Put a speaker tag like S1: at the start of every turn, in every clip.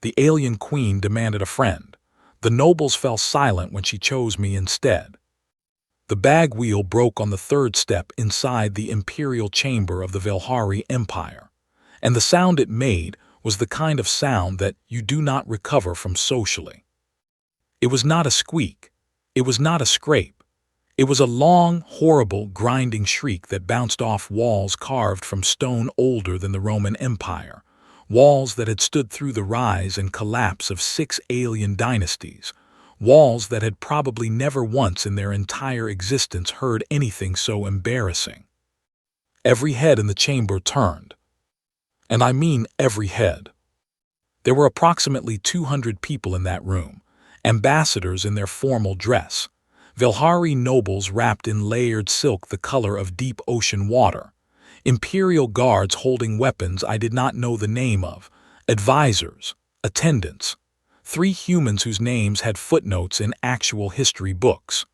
S1: The alien queen demanded a friend. The nobles fell silent when she chose me instead. The bag wheel broke on the third step inside the imperial chamber of the Velhari Empire, and the sound it made was the kind of sound that you do not recover from socially. It was not a squeak. It was not a scrape. It was a long, horrible, grinding shriek that bounced off walls carved from stone older than the Roman Empire, walls that had stood through the rise and collapse of 6 alien dynasties, walls that had probably never once in their entire existence heard anything so embarrassing. Every head in the chamber turned. And I mean every head. There were approximately 200 people in that room, ambassadors in their formal dress, Velhari nobles wrapped in layered silk the color of deep ocean water, imperial guards holding weapons I did not know the name of, advisors, attendants, 3 humans whose names had footnotes in actual history books.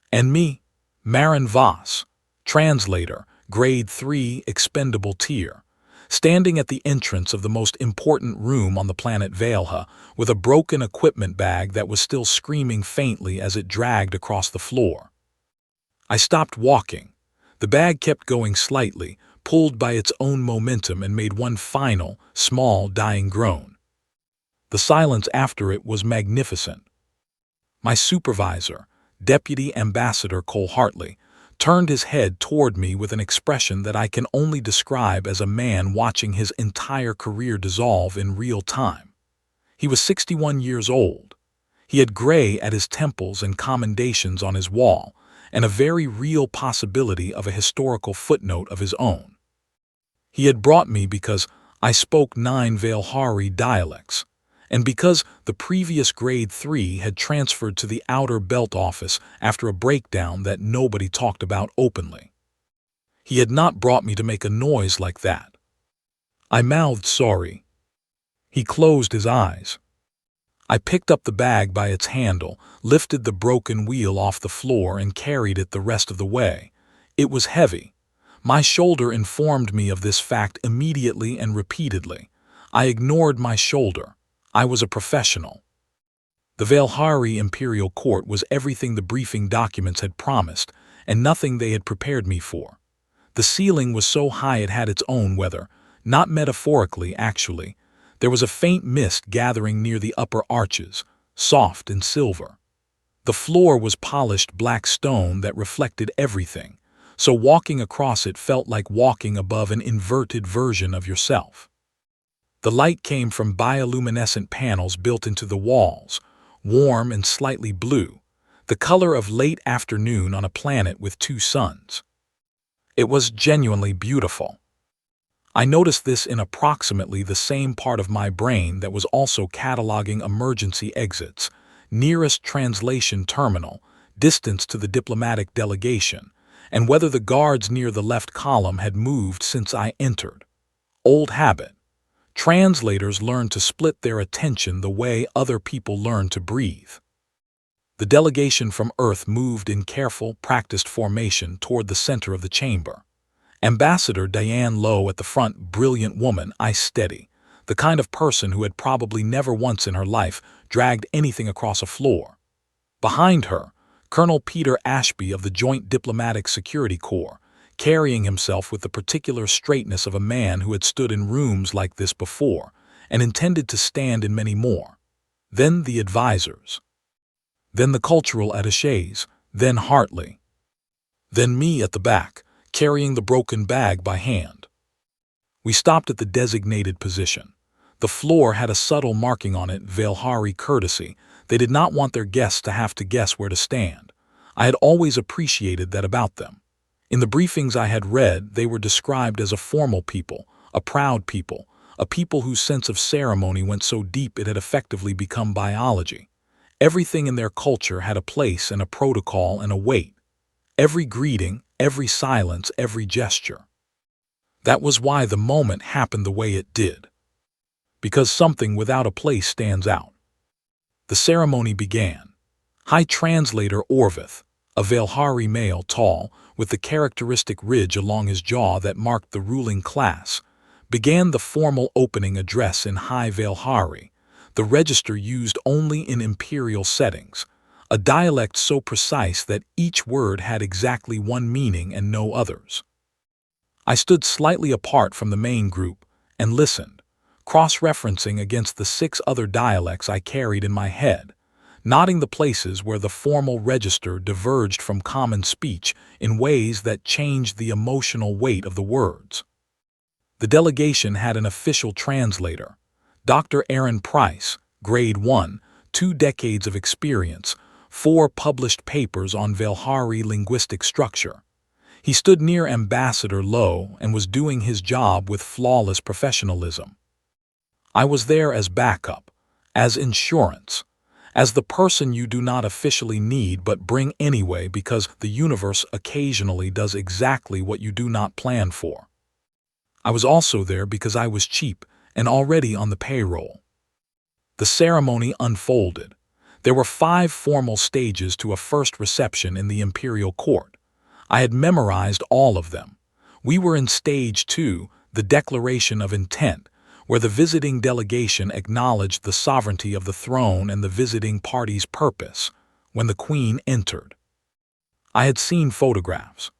S1: And me, Marin Voss, translator, grade 3 expendable tier, standing at the entrance of the most important room on the planet Valha with a broken equipment bag that was still screaming faintly as it dragged across the floor. I stopped walking. The bag kept going slightly, pulled by its own momentum, and made one final, small, dying groan. The silence after it was magnificent. My supervisor, Deputy Ambassador Cole Hartley, turned his head toward me with an expression that I can only describe as a man watching his entire career dissolve in real time. He was 61 years old. He had gray at his temples and commendations on his wall, and a very real possibility of a historical footnote of his own. He had brought me because I spoke 9 Velhari dialects, and because the previous grade 3 had transferred to the outer belt office after a breakdown that nobody talked about openly. He had not brought me to make a noise like that. I mouthed sorry. He closed his eyes. I picked up the bag by its handle, lifted the broken wheel off the floor, and carried it the rest of the way. It was heavy. My shoulder informed me of this fact immediately and repeatedly. I ignored my shoulder. I was a professional. The Velhari Imperial Court was everything the briefing documents had promised, and nothing they had prepared me for. The ceiling was so high it had its own weather, not metaphorically, actually. There was a faint mist gathering near the upper arches, soft and silver. The floor was polished black stone that reflected everything, so walking across it felt like walking above an inverted version of yourself. The light came from bioluminescent panels built into the walls, warm and slightly blue, the color of late afternoon on a planet with 2 suns. It was genuinely beautiful. I noticed this in approximately the same part of my brain that was also cataloging emergency exits, nearest translation terminal, distance to the diplomatic delegation, and whether the guards near the left column had moved since I entered. Old habit. Translators learn to split their attention the way other people learn to breathe. The delegation from Earth moved in careful, practiced formation toward the center of the chamber. Ambassador Diane Lowe at the front, brilliant woman, eyes steady, the kind of person who had probably never once in her life dragged anything across a floor. Behind her, Colonel Peter Ashby of the Joint Diplomatic Security Corps, carrying himself with the particular straightness of a man who had stood in rooms like this before and intended to stand in many more. Then the advisors. Then the cultural attachés, then Hartley. Then me at the back, carrying the broken bag by hand. We stopped at the designated position. The floor had a subtle marking on it, Velhari courtesy. They did not want their guests to have to guess where to stand. I had always appreciated that about them. In the briefings I had read, they were described as a formal people, a proud people, a people whose sense of ceremony went so deep it had effectively become biology. Everything in their culture had a place and a protocol and a weight. Every greeting, every silence, every gesture. That was why the moment happened the way it did. Because something without a place stands out. The ceremony began. High Translator Orvith, a Velhari male, tall, with the characteristic ridge along his jaw that marked the ruling class, began the formal opening address in High Velhari, the register used only in imperial settings, a dialect so precise that each word had exactly one meaning and no others. I stood slightly apart from the main group and listened, cross-referencing against the 6 other dialects I carried in my head, noting the places where the formal register diverged from common speech in ways that changed the emotional weight of the words. The delegation had an official translator, Dr. Aaron Price, Grade 1, 2 decades of experience, 4 published papers on Velhari linguistic structure. He stood near Ambassador Lowe and was doing his job with flawless professionalism. I was there as backup, as insurance, as the person you do not officially need but bring anyway because the universe occasionally does exactly what you do not plan for. I was also there because I was cheap and already on the payroll. The ceremony unfolded. There were 5 formal stages to a first reception in the imperial court. I had memorized all of them. We were in stage 2, the declaration of intent, where the visiting delegation acknowledged the sovereignty of the throne and the visiting party's purpose, when the Queen entered. I had seen photographs,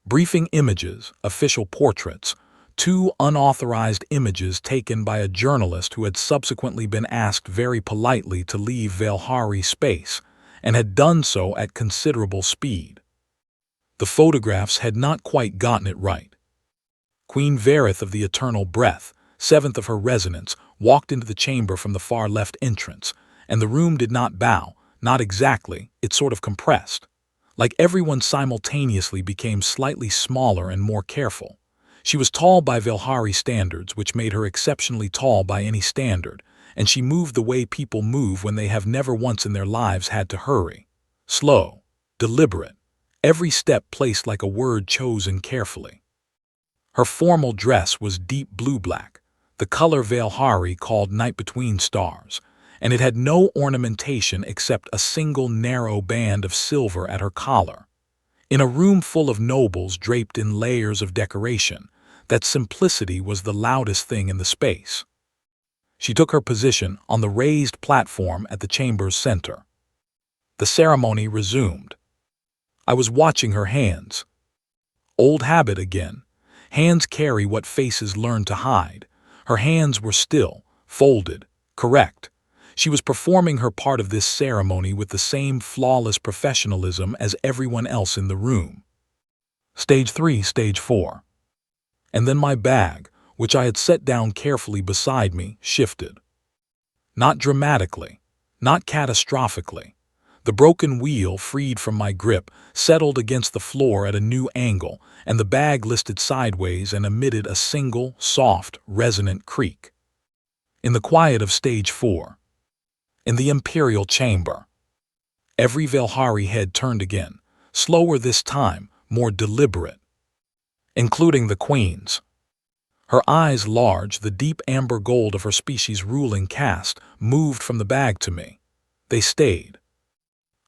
S1: briefing images, official portraits, 2 unauthorized images taken by a journalist who had subsequently been asked very politely to leave Velhari space, and had done so at considerable speed. The photographs had not quite gotten it right. Queen Varith of the Eternal Breath, 7th of her resonance, walked into the chamber from the far left entrance, and the room did not bow, not exactly, it sort of compressed. Like everyone simultaneously became slightly smaller and more careful. She was tall by Velhari standards, which made her exceptionally tall by any standard, and she moved the way people move when they have never once in their lives had to hurry. Slow, deliberate, every step placed like a word chosen carefully. Her formal dress was deep blue-black, the color Velhari called night between stars, and it had no ornamentation except a single narrow band of silver at her collar. In a room full of nobles draped in layers of decoration, that simplicity was the loudest thing in the space. She took her position on the raised platform at the chamber's center. The ceremony resumed. I was watching her hands. Old habit again. Hands carry what faces learn to hide. Her hands were still, folded, correct. She was performing her part of this ceremony with the same flawless professionalism as everyone else in the room. Stage 3, Stage 4. And then my bag, which I had set down carefully beside me, shifted. Not dramatically, not catastrophically. The broken wheel, freed from my grip, settled against the floor at a new angle, and the bag listed sideways and emitted a single, soft, resonant creak. In the quiet of Stage 4. In the Imperial Chamber. Every Velhari head turned again, slower this time, more deliberate. Including the Queen's. Her eyes large, the deep amber gold of her species' ruling caste, moved from the bag to me. They stayed.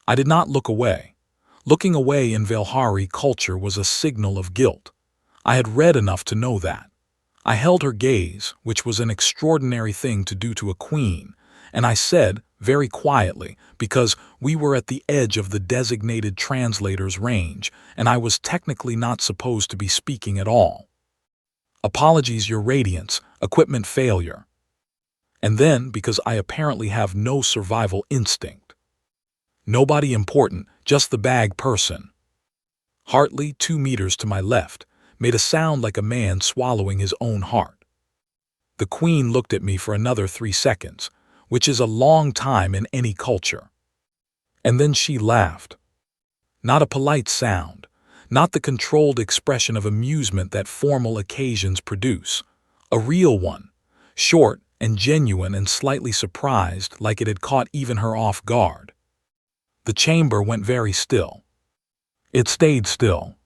S1: I did not look away. Looking away in Velhari culture was a signal of guilt. I had read enough to know that. I held her gaze, which was an extraordinary thing to do to a queen, and I said, very quietly, because we were at the edge of the designated translator's range, and I was technically not supposed to be speaking at all. Apologies, Your Radiance, equipment failure. And then, because I apparently have no survival instinct. Nobody important, just the bag person. Hartley, 2 meters to my left, made a sound like a man swallowing his own heart. The Queen looked at me for another 3 seconds, which is a long time in any culture. And then she laughed. Not a polite sound, not the controlled expression of amusement that formal occasions produce. A real one, short and genuine and slightly surprised, like it had caught even her off guard. The chamber went very still. It stayed still.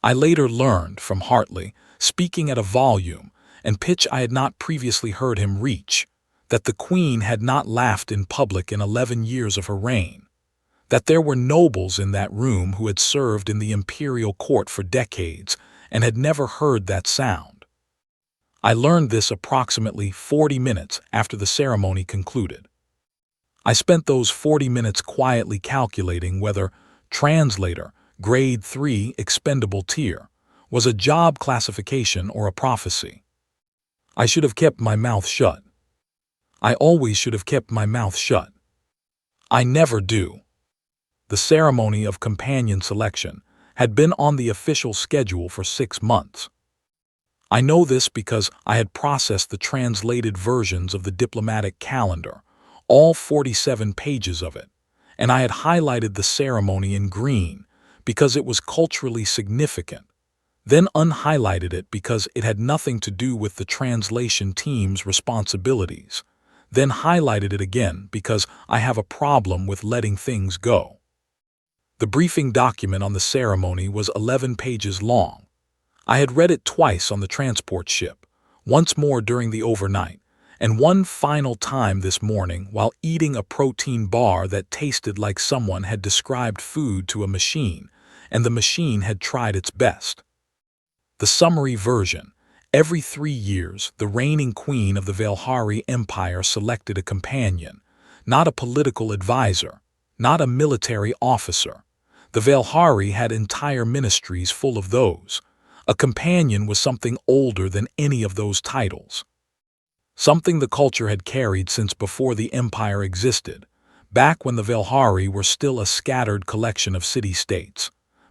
S1: I later learned from Hartley, speaking at a volume and pitch I had not previously heard him reach, that the Queen had not laughed in public in 11 years of her reign, that there were nobles in that room who had served in the imperial court for decades and had never heard that sound. I learned this approximately 40 minutes after the ceremony concluded. I spent those 40 minutes quietly calculating whether translator, grade 3 expendable tier, was a job classification or a prophecy. I should have kept my mouth shut. I always should have kept my mouth shut. I never do. The ceremony of companion selection had been on the official schedule for 6 months. I know this because I had processed the translated versions of the diplomatic calendar, all 47 pages of it, and I had highlighted the ceremony in green because it was culturally significant, then unhighlighted it because it had nothing to do with the translation team's responsibilities, then highlighted it again because I have a problem with letting things go. The briefing document on the ceremony was 11 pages long. I had read it twice on the transport ship, once more during the overnight, and one final time this morning while eating a protein bar that tasted like someone had described food to a machine, and the machine had tried its best. The summary version: every 3 years, the reigning queen of the Velhari Empire selected a companion, not a political advisor, not a military officer. The Velhari had entire ministries full of those. A companion was something older than any of those titles. Something the culture had carried since before the empire existed, back when the Velhari were still a scattered collection of city-states,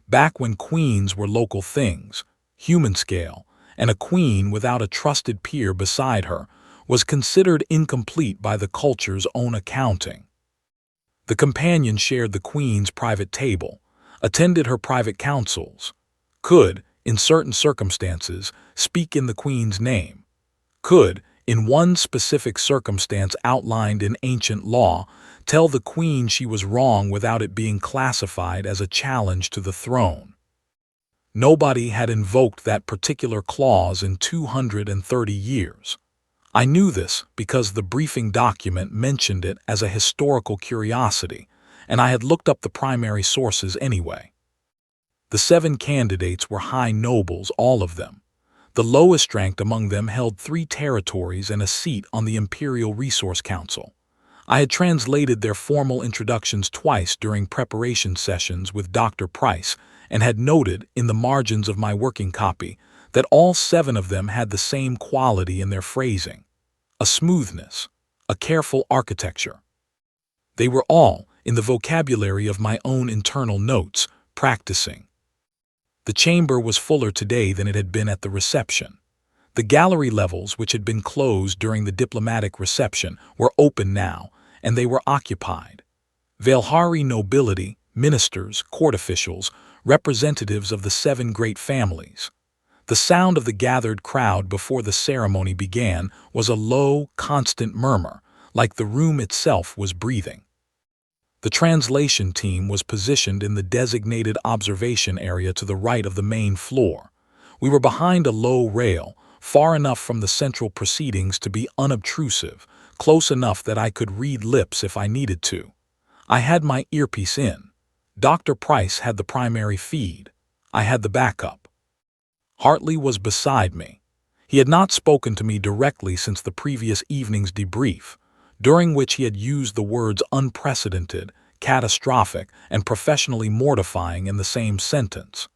S1: back when queens were local things, human scale, and a queen without a trusted peer beside her was considered incomplete by the culture's own accounting. The companion shared the queen's private table, attended her private councils, could, in certain circumstances, speak in the queen's name, could, in one specific circumstance outlined in ancient law, tell the queen she was wrong without it being classified as a challenge to the throne. Nobody had invoked that particular clause in 230 years. I knew this because the briefing document mentioned it as a historical curiosity, and I had looked up the primary sources anyway. The 7 candidates were high nobles, all of them. The lowest ranked among them held 3 territories and a seat on the Imperial Resource Council. I had translated their formal introductions twice during preparation sessions with Dr. Price and had noted in the margins of my working copy that all 7 of them had the same quality in their phrasing: a smoothness, a careful architecture. They were all in the vocabulary of my own internal notes, practicing. The chamber was fuller today than it had been at the reception. The gallery levels, which had been closed during the diplomatic reception, were open now, and they were occupied. Velhari nobility, ministers, court officials, representatives of the 7 great families. The sound of the gathered crowd before the ceremony began was a low, constant murmur, like the room itself was breathing. The translation team was positioned in the designated observation area to the right of the main floor. We were behind a low rail, far enough from the central proceedings to be unobtrusive, close enough that I could read lips if I needed to. I had my earpiece in. Dr. Price had the primary feed. I had the backup. Hartley was beside me. He had not spoken to me directly since the previous evening's debrief, during which he had used the words unprecedented, catastrophic, and professionally mortifying in the same sentence.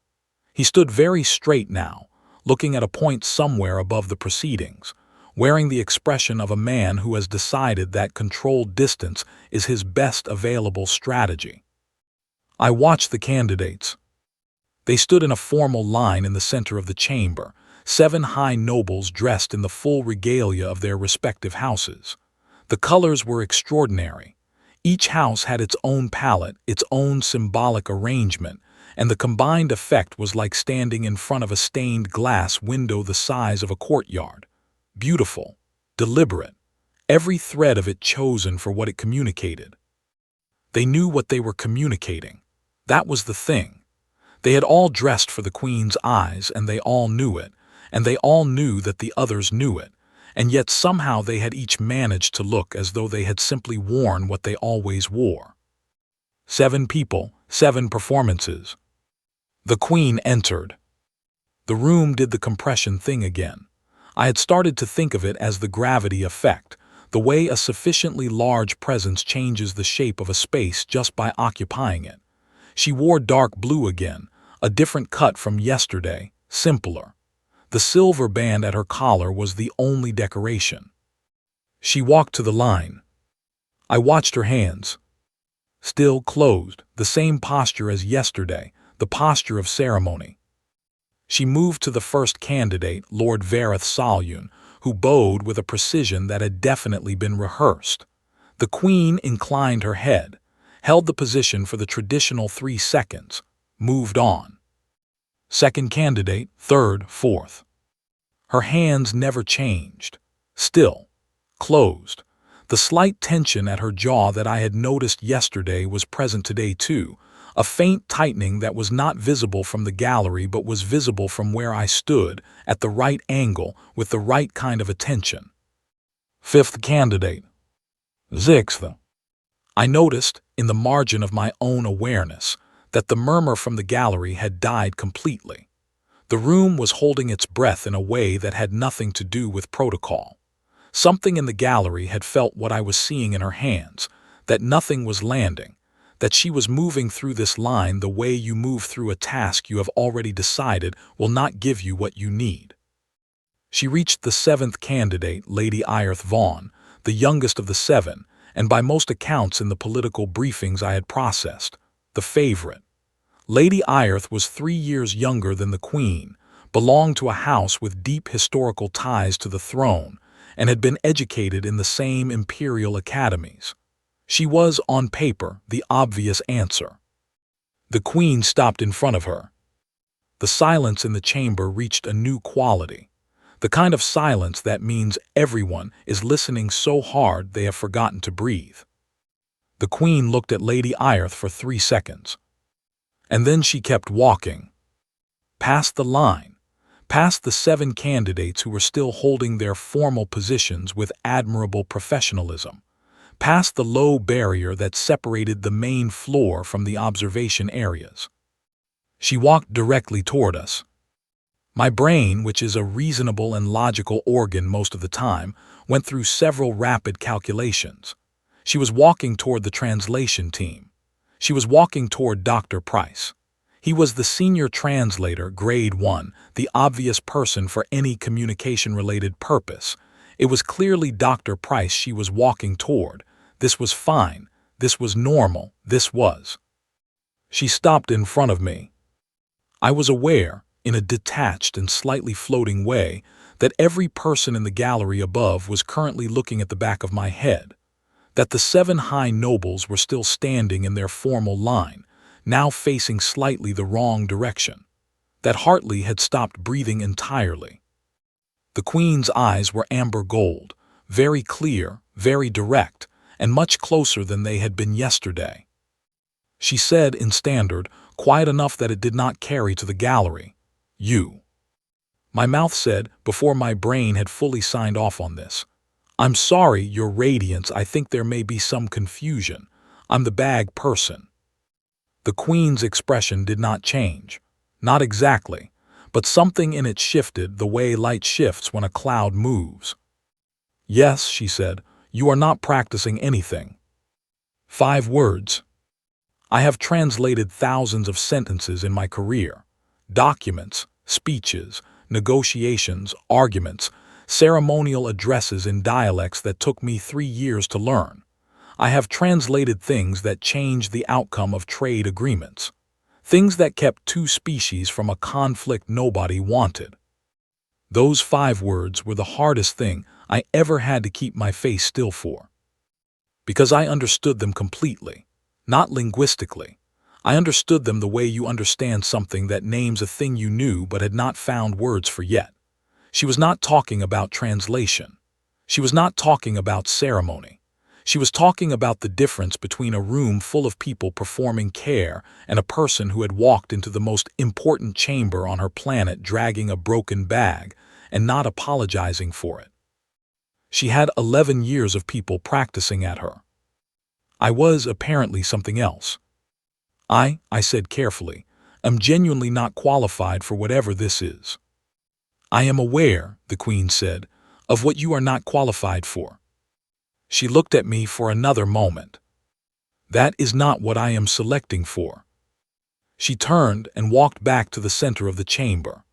S1: He stood very straight now, looking at a point somewhere above the proceedings, wearing the expression of a man who has decided that controlled distance is his best available strategy. I watched the candidates. They stood in a formal line in the center of the chamber, 7 high nobles dressed in the full regalia of their respective houses. The colors were extraordinary. Each house had its own palette, its own symbolic arrangement, and the combined effect was like standing in front of a stained glass window the size of a courtyard. Beautiful, deliberate, every thread of it chosen for what it communicated. They knew what they were communicating. That was the thing. They had all dressed for the Queen's eyes, and they all knew it, and they all knew that the others knew it. And yet somehow they had each managed to look as though they had simply worn what they always wore. 7 people, 7 performances. The Queen entered. The room did the compression thing again. I had started to think of it as the gravity effect, the way a sufficiently large presence changes the shape of a space just by occupying it. She wore dark blue again, a different cut from yesterday, simpler. The silver band at her collar was the only decoration. She walked to the line. I watched her hands. Still closed, the same posture as yesterday, the posture of ceremony. She moved to the first candidate, Lord Vareth Salyun, who bowed with a precision that had definitely been rehearsed. The Queen inclined her head, held the position for the traditional 3 seconds, moved on. Second candidate, third, fourth. Her hands never changed. Still, closed. The slight tension at her jaw that I had noticed yesterday was present today too, a faint tightening that was not visible from the gallery but was visible from where I stood, at the right angle, with the right kind of attention. Fifth candidate. Sixth. I noticed, in the margin of my own awareness, that the murmur from the gallery had died completely. The room was holding its breath in a way that had nothing to do with protocol. Something in the gallery had felt what I was seeing in her hands, that nothing was landing, that she was moving through this line the way you move through a task you have already decided will not give you what you need. She reached the 7th candidate, Lady Iarth Vaughn, the youngest of the 7, and by most accounts in the political briefings I had processed, the favorite. Lady Iarth was 3 years younger than the Queen, belonged to a house with deep historical ties to the throne, and had been educated in the same imperial academies. She was, on paper, the obvious answer. The Queen stopped in front of her. The silence in the chamber reached a new quality, the kind of silence that means everyone is listening so hard they have forgotten to breathe. The Queen looked at Lady Iarth for 3 seconds. And then she kept walking. Past the line, past the 7 candidates who were still holding their formal positions with admirable professionalism, past the low barrier that separated the main floor from the observation areas. She walked directly toward us. My brain, which is a reasonable and logical organ most of the time, went through several rapid calculations. She was walking toward the translation team. She was walking toward Dr. Price. He was the senior translator, grade 1, the obvious person for any communication-related purpose. It was clearly Dr. Price she was walking toward. This was fine. This was normal. This was. She stopped in front of me. I was aware, in a detached and slightly floating way, that every person in the gallery above was currently looking at the back of my head, that the 7 high nobles were still standing in their formal line, now facing slightly the wrong direction, that Hartley had stopped breathing entirely. The Queen's eyes were amber gold, very clear, very direct, and much closer than they had been yesterday. She said in standard, quiet enough that it did not carry to the gallery, "You." My mouth said, before my brain had fully signed off on this, "I'm sorry, Your Radiance, I think there may be some confusion. I'm the bag person." The Queen's expression did not change. Not exactly, but something in it shifted the way light shifts when a cloud moves. "Yes," she said, "you are not practicing anything." 5 words. I have translated thousands of sentences in my career. Documents, speeches, negotiations, arguments, ceremonial addresses in dialects that took me 3 years to learn. I have translated things that changed the outcome of trade agreements. Things that kept 2 species from a conflict nobody wanted. Those 5 words were the hardest thing I ever had to keep my face still for. Because I understood them completely, not linguistically. I understood them the way you understand something that names a thing you knew but had not found words for yet. She was not talking about translation. She was not talking about ceremony. She was talking about the difference between a room full of people performing care and a person who had walked into the most important chamber on her planet dragging a broken bag and not apologizing for it. She had 11 years of people practicing at her. I was apparently something else. I said carefully, am genuinely not qualified for whatever this is. "I am aware," the Queen said, "of what you are not qualified for." She looked at me for another moment. "That is not what I am selecting for." She turned and walked back to the center of the chamber.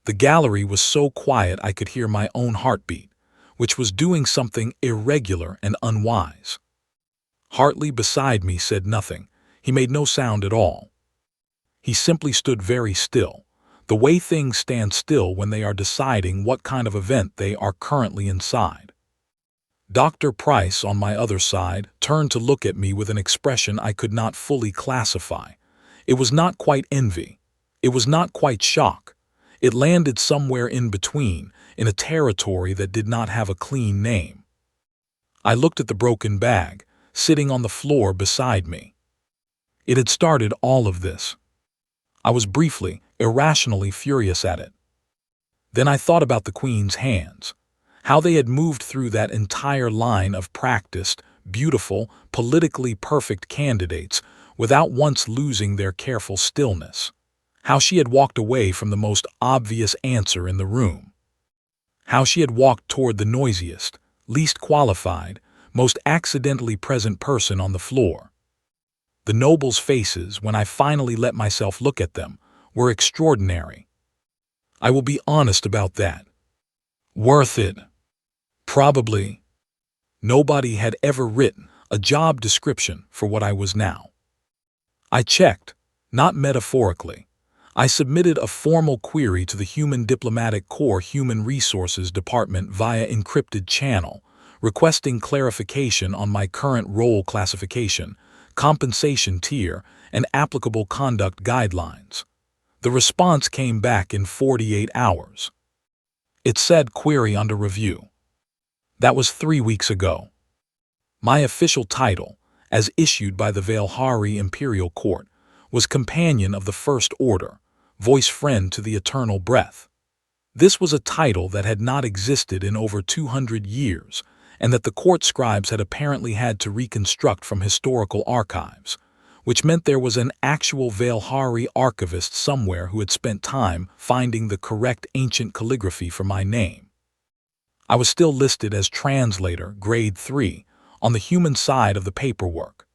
S1: The gallery was so quiet I could hear my own heartbeat, which was doing something irregular and unwise. Hartley beside me said nothing. He made no sound at all. He simply stood very still, the way things stand still when they are deciding what kind of event they are currently inside. Dr. Price, on my other side, turned to look at me with an expression I could not fully classify. It was not quite envy. It was not quite shock. It landed somewhere in between, in a territory that did not have a clean name. I looked at the broken bag, sitting on the floor beside me. It had started all of this. I was briefly, irrationally furious at it. Then I thought about the Queen's hands, how they had moved through that entire line of practiced, beautiful, politically perfect candidates without once losing their careful stillness, how she had walked away from the most obvious answer in the room, how she had walked toward the noisiest, least qualified, most accidentally present person on the floor. The nobles' faces, when I finally let myself look at them, were extraordinary. I will be honest about that. Worth it. Probably. Nobody had ever written a job description for what I was now. I checked, not metaphorically. I submitted a formal query to the Human Diplomatic Corps Human Resources Department via encrypted channel, requesting clarification on my current role classification, compensation tier, and applicable conduct guidelines. The response came back in 48 hours. It said query under review. That was 3 weeks ago. My official title, as issued by the Velhari Imperial Court, was Companion of the First Order, Voice Friend to the Eternal Breath. This was a title that had not existed in over 200 years, and that the court scribes had apparently had to reconstruct from historical archives, which meant there was an actual Velhari archivist somewhere who had spent time finding the correct ancient calligraphy for my name. I was still listed as translator, grade 3, on the human side of the paperwork.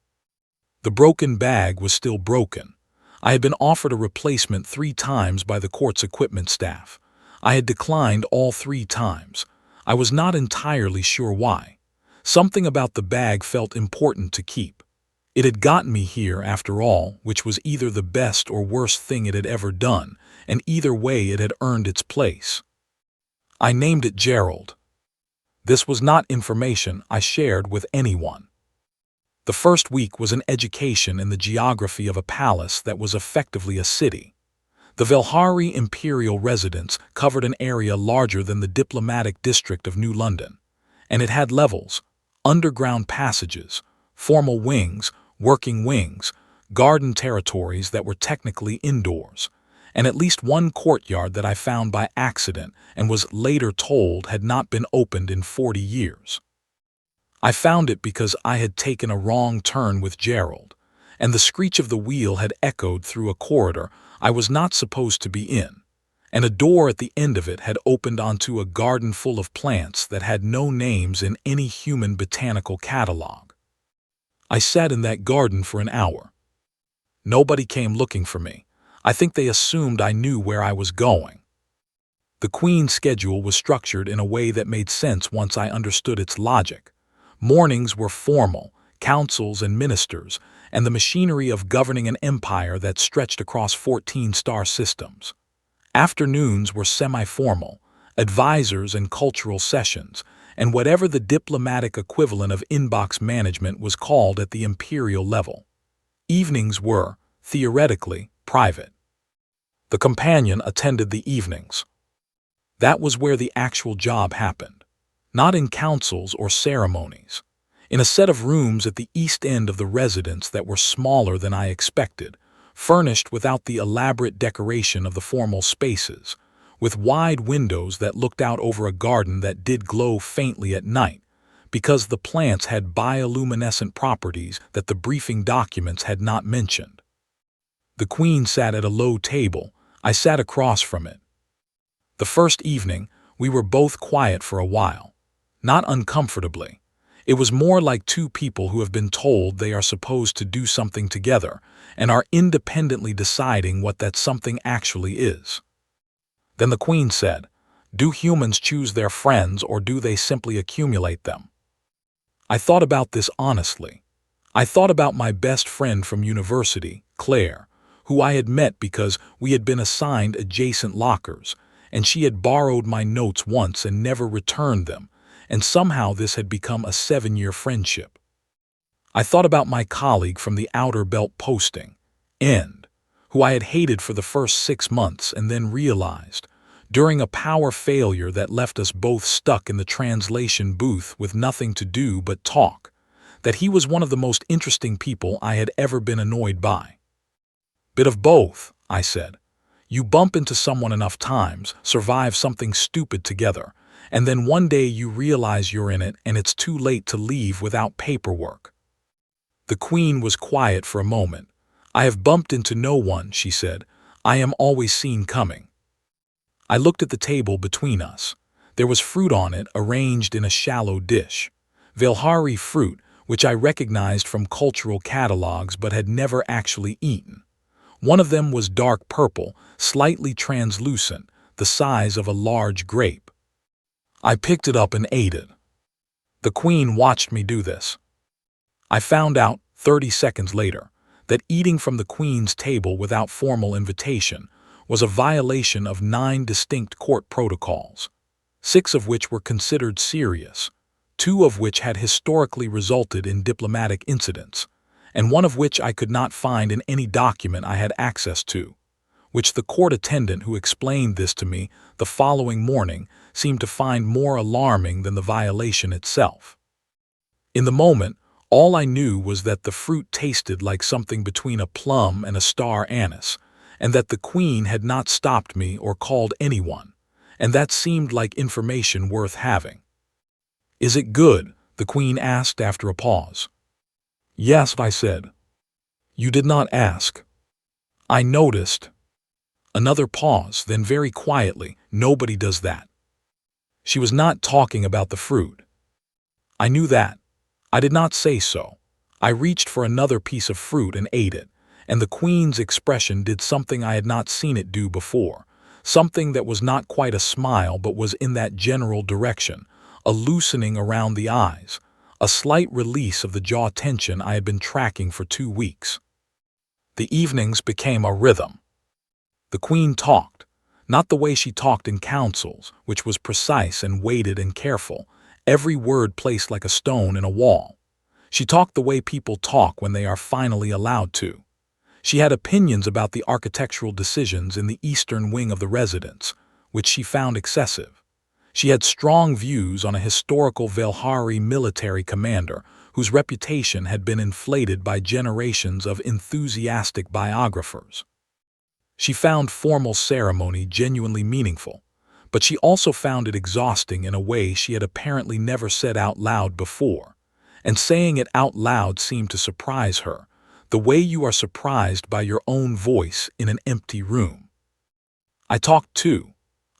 S1: The broken bag was still broken. I had been offered a replacement 3 times by the court's equipment staff. I had declined all 3 times. I was not entirely sure why. Something about the bag felt important to keep. It had gotten me here, after all, which was either the best or worst thing it had ever done, and either way it had earned its place. I named it Gerald. This was not information I shared with anyone. The first week was an education in the geography of a palace that was effectively a city. The Velhari Imperial residence covered an area larger than the diplomatic district of New London, and it had levels, underground passages, formal wings, working wings, garden territories that were technically indoors, and at least one courtyard that I found by accident and was later told had not been opened in 40 years. I found it because I had taken a wrong turn with Gerald, and the screech of the wheel had echoed through a corridor I was not supposed to be in, and a door at the end of it had opened onto a garden full of plants that had no names in any human botanical catalog. I sat in that garden for an hour. Nobody came looking for me. I think they assumed I knew where I was going. The Queen's schedule was structured in a way that made sense once I understood its logic. Mornings were formal, councils and ministers, and the machinery of governing an empire that stretched across 14 star systems. Afternoons were semi-formal, advisors and cultural sessions, and whatever the diplomatic equivalent of inbox management was called at the imperial level. Evenings were, theoretically, private. The companion attended the evenings. That was where the actual job happened, not in councils or ceremonies. In a set of rooms at the east end of the residence that were smaller than I expected, furnished without the elaborate decoration of the formal spaces, with wide windows that looked out over a garden that did glow faintly at night, because the plants had bioluminescent properties that the briefing documents had not mentioned. The Queen sat at a low table. I sat across from it. The first evening, we were both quiet for a while. Not uncomfortably. It was more like two people who have been told they are supposed to do something together and are independently deciding what that something actually is. Then the Queen said, "Do humans choose their friends or do they simply accumulate them?" I thought about this honestly. I thought about my best friend from university, Claire, who I had met because we had been assigned adjacent lockers, and she had borrowed my notes once and never returned them, and somehow this had become a 7-year friendship. I thought about my colleague from the Outer Belt posting, End, who I had hated for the first 6 months and then realized, during a power failure that left us both stuck in the translation booth with nothing to do but talk, that he was one of the most interesting people I had ever been annoyed by. Bit of both, I said. You bump into someone enough times, survive something stupid together, and then one day you realize you're in it and it's too late to leave without paperwork. The Queen was quiet for a moment. I have bumped into no one, she said. I am always seen coming. I looked at the table between us. There was fruit on it arranged in a shallow dish. Velhari fruit, which I recognized from cultural catalogs but had never actually eaten. One of them was dark purple, slightly translucent, the size of a large grape. I picked it up and ate it. The Queen watched me do this. I found out, 30 seconds later, that eating from the Queen's table without formal invitation was a violation of 9 distinct court protocols, 6 of which were considered serious, 2 of which had historically resulted in diplomatic incidents, and 1 of which I could not find in any document I had access to, which the court attendant who explained this to me the following morning seemed to find more alarming than the violation itself. In the moment, all I knew was that the fruit tasted like something between a plum and a star anise, and that the Queen had not stopped me or called anyone, and that seemed like information worth having. "Is it good?" the Queen asked after a pause. "Yes," I said. "You did not ask." I noticed. Another pause, then very quietly, "Nobody does that." She was not talking about the fruit. I knew that. I did not say so. I reached for another piece of fruit and ate it, and the Queen's expression did something I had not seen it do before, something that was not quite a smile but was in that general direction, a loosening around the eyes, a slight release of the jaw tension I had been tracking for 2 weeks. The evenings became a rhythm. The Queen talked, not the way she talked in councils, which was precise and weighted and careful, every word placed like a stone in a wall. She talked the way people talk when they are finally allowed to. She had opinions about the architectural decisions in the eastern wing of the residence, which she found excessive. She had strong views on a historical Velhari military commander whose reputation had been inflated by generations of enthusiastic biographers. She found formal ceremony genuinely meaningful, but she also found it exhausting in a way she had apparently never said out loud before, and saying it out loud seemed to surprise her, the way you are surprised by your own voice in an empty room. I talked, too,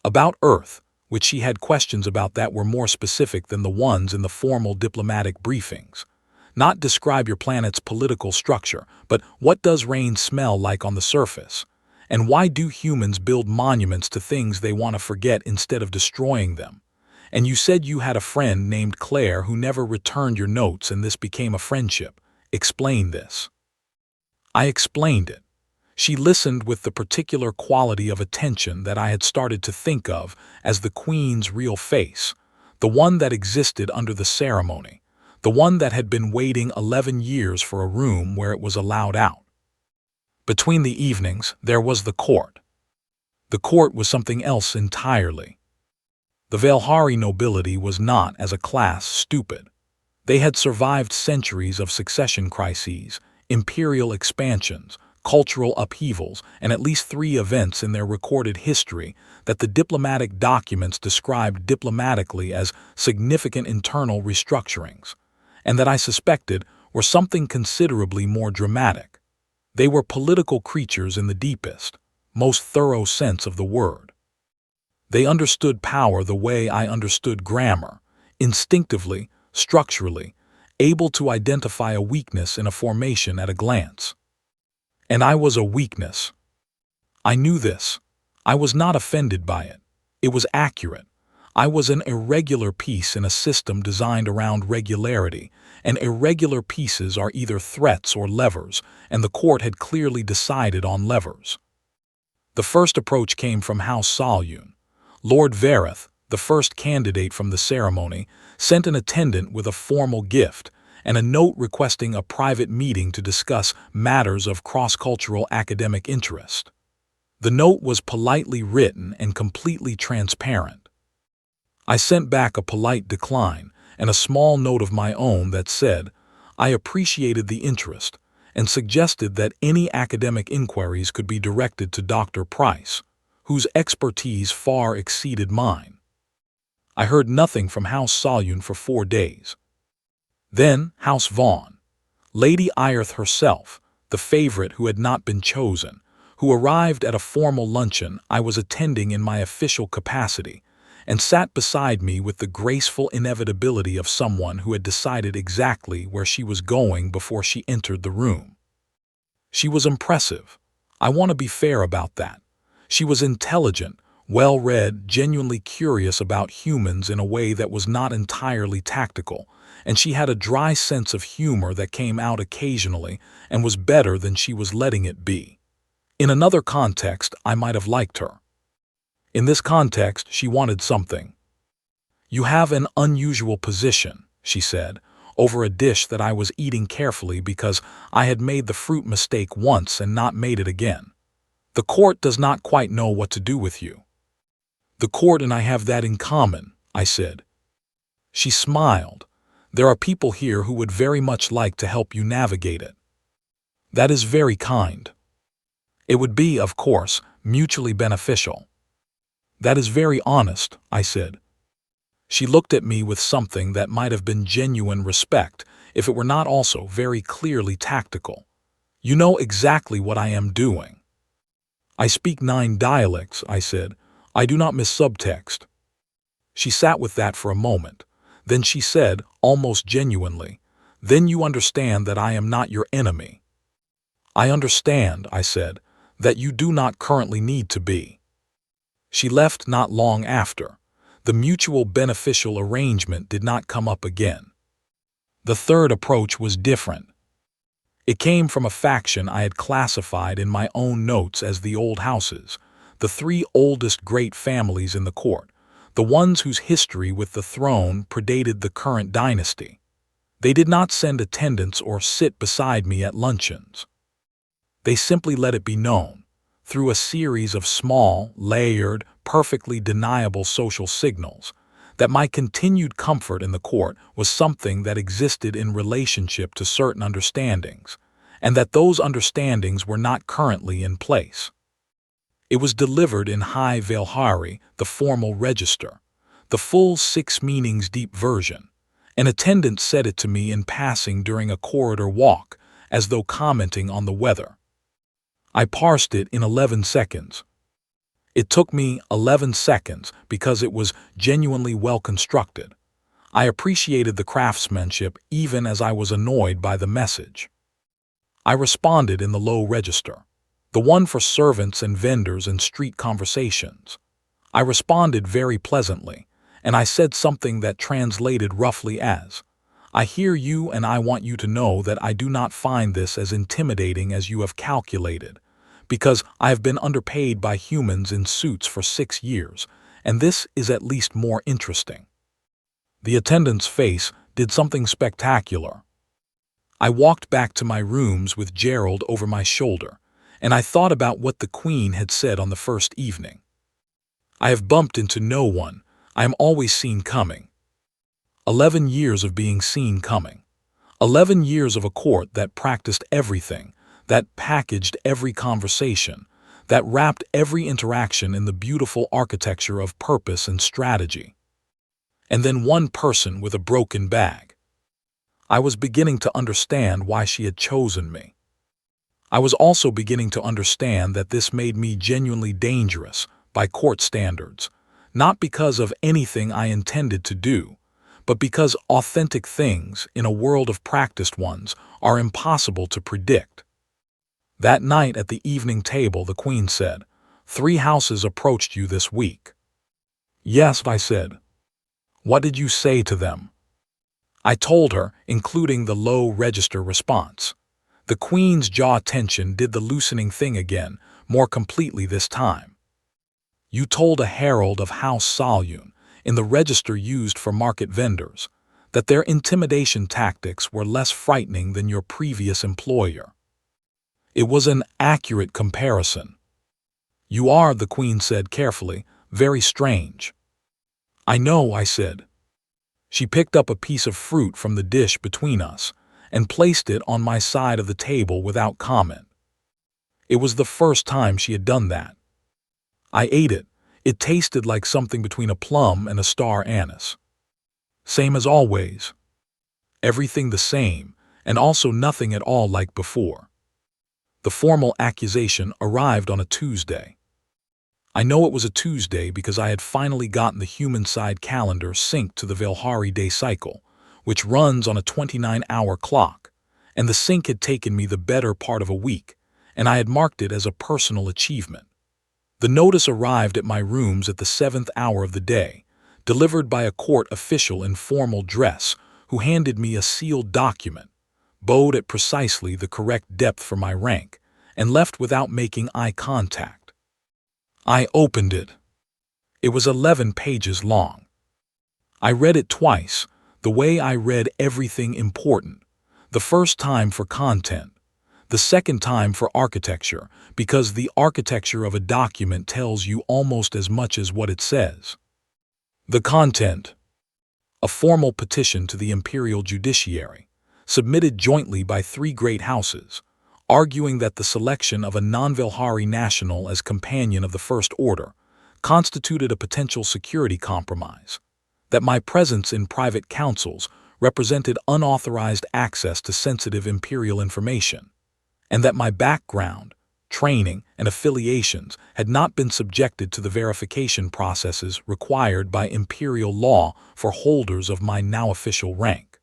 S1: about Earth, which she had questions about that were more specific than the ones in the formal diplomatic briefings. Not describe your planet's political structure, but what does rain smell like on the surface? And why do humans build monuments to things they want to forget instead of destroying them? And you said you had a friend named Claire who never returned your notes and this became a friendship. Explain this. I explained it. She listened with the particular quality of attention that I had started to think of as the Queen's real face, the one that existed under the ceremony, the one that had been waiting 11 years for a room where it was allowed out. Between the evenings, there was the court. The court was something else entirely. The Velhari nobility was not, as a class, stupid. They had survived centuries of succession crises, imperial expansions, cultural upheavals, and at least 3 events in their recorded history that the diplomatic documents described diplomatically as significant internal restructurings, and that I suspected were something considerably more dramatic. They were political creatures in the deepest, most thorough sense of the word. They understood power the way I understood grammar, instinctively, structurally, able to identify a weakness in a formation at a glance. And I was a weakness. I knew this. I was not offended by it. It was accurate. I was an irregular piece in a system designed around regularity, and irregular pieces are either threats or levers, and the court had clearly decided on levers. The first approach came from House Salyun. Lord Vareth, the first candidate from the ceremony, sent an attendant with a formal gift and a note requesting a private meeting to discuss matters of cross-cultural academic interest. The note was politely written and completely transparent. I sent back a polite decline and a small note of my own that said, I appreciated the interest and suggested that any academic inquiries could be directed to Dr. Price, whose expertise far exceeded mine. I heard nothing from House Salyun for 4 days. Then House Vaughn, Lady Irith herself, the favorite who had not been chosen, who arrived at a formal luncheon I was attending in my official capacity, and sat beside me with the graceful inevitability of someone who had decided exactly where she was going before she entered the room. She was impressive. I want to be fair about that. She was intelligent, well-read, genuinely curious about humans in a way that was not entirely tactical, and she had a dry sense of humor that came out occasionally and was better than she was letting it be. In another context, I might have liked her. In this context, she wanted something. You have an unusual position, she said, over a dish that I was eating carefully because I had made the fruit mistake once and not made it again. The court does not quite know what to do with you. The court and I have that in common, I said. She smiled. There are people here who would very much like to help you navigate it. That is very kind. It would be, of course, mutually beneficial. That is very honest, I said. She looked at me with something that might have been genuine respect if it were not also very clearly tactical. You know exactly what I am doing. I speak 9 dialects, I said. I do not miss subtext. She sat with that for a moment. Then she said, almost genuinely, then you understand that I am not your enemy. I understand, I said, that you do not currently need to be. She left not long after. The mutual beneficial arrangement did not come up again. The third approach was different. It came from a faction I had classified in my own notes as the old houses, the 3 oldest great families in the court, the ones whose history with the throne predated the current dynasty. They did not send attendants or sit beside me at luncheons. They simply let it be known, through a series of small, layered, perfectly deniable social signals, that my continued comfort in the court was something that existed in relationship to certain understandings, and that those understandings were not currently in place. It was delivered in High Velhari, the formal register, the full 6 meanings deep version. An attendant said it to me in passing during a corridor walk, as though commenting on the weather. I parsed it in 11 seconds. It took me 11 seconds because it was genuinely well constructed. I appreciated the craftsmanship even as I was annoyed by the message. I responded in the low register, the one for servants and vendors and street conversations. I responded very pleasantly, and I said something that translated roughly as, I hear you and I want you to know that I do not find this as intimidating as you have calculated, because I have been underpaid by humans in suits for 6 years, and this is at least more interesting. The attendant's face did something spectacular. I walked back to my rooms with Gerald over my shoulder, and I thought about what the Queen had said on the first evening. I have bumped into no one. I am always seen coming. 11 years of being seen coming. 11 years of a court that practiced everything, that packaged every conversation, that wrapped every interaction in the beautiful architecture of purpose and strategy. And then one person with a broken bag. I was beginning to understand why she had chosen me. I was also beginning to understand that this made me genuinely dangerous by court standards, not because of anything I intended to do, but because authentic things in a world of practiced ones are impossible to predict. That night at the evening table, the Queen said, "3 houses approached you this week." "Yes," I said. "What did you say to them?" I told her, including the low register response. The Queen's jaw tension did the loosening thing again, more completely this time. "You told a herald of House Salyun, in the register used for market vendors, that their intimidation tactics were less frightening than your previous employer." It was an accurate comparison. "You are," the Queen said carefully, "very strange." "I know," I said. She picked up a piece of fruit from the dish between us and placed it on my side of the table without comment. It was the first time she had done that. I ate it. It tasted like something between a plum and a star anise. Same as always. Everything the same, and also nothing at all like before. The formal accusation arrived on a Tuesday. I know it was a Tuesday because I had finally gotten the human side calendar synced to the Velhari day cycle, which runs on a 29-hour clock, and the sync had taken me the better part of a week, and I had marked it as a personal achievement. The notice arrived at my rooms at the 7th hour of the day, delivered by a court official in formal dress who handed me a sealed document, bowed at precisely the correct depth for my rank, and left without making eye contact. I opened it. It was 11 pages long. I read it twice, the way I read everything important. The first time for content, the second time for architecture, because the architecture of a document tells you almost as much as what it says. The content: a formal petition to the imperial judiciary, submitted jointly by 3 great houses, arguing that the selection of a non-Velhari national as companion of the First Order constituted a potential security compromise, that my presence in private councils represented unauthorized access to sensitive imperial information, and that my background, training, and affiliations had not been subjected to the verification processes required by imperial law for holders of my now official rank.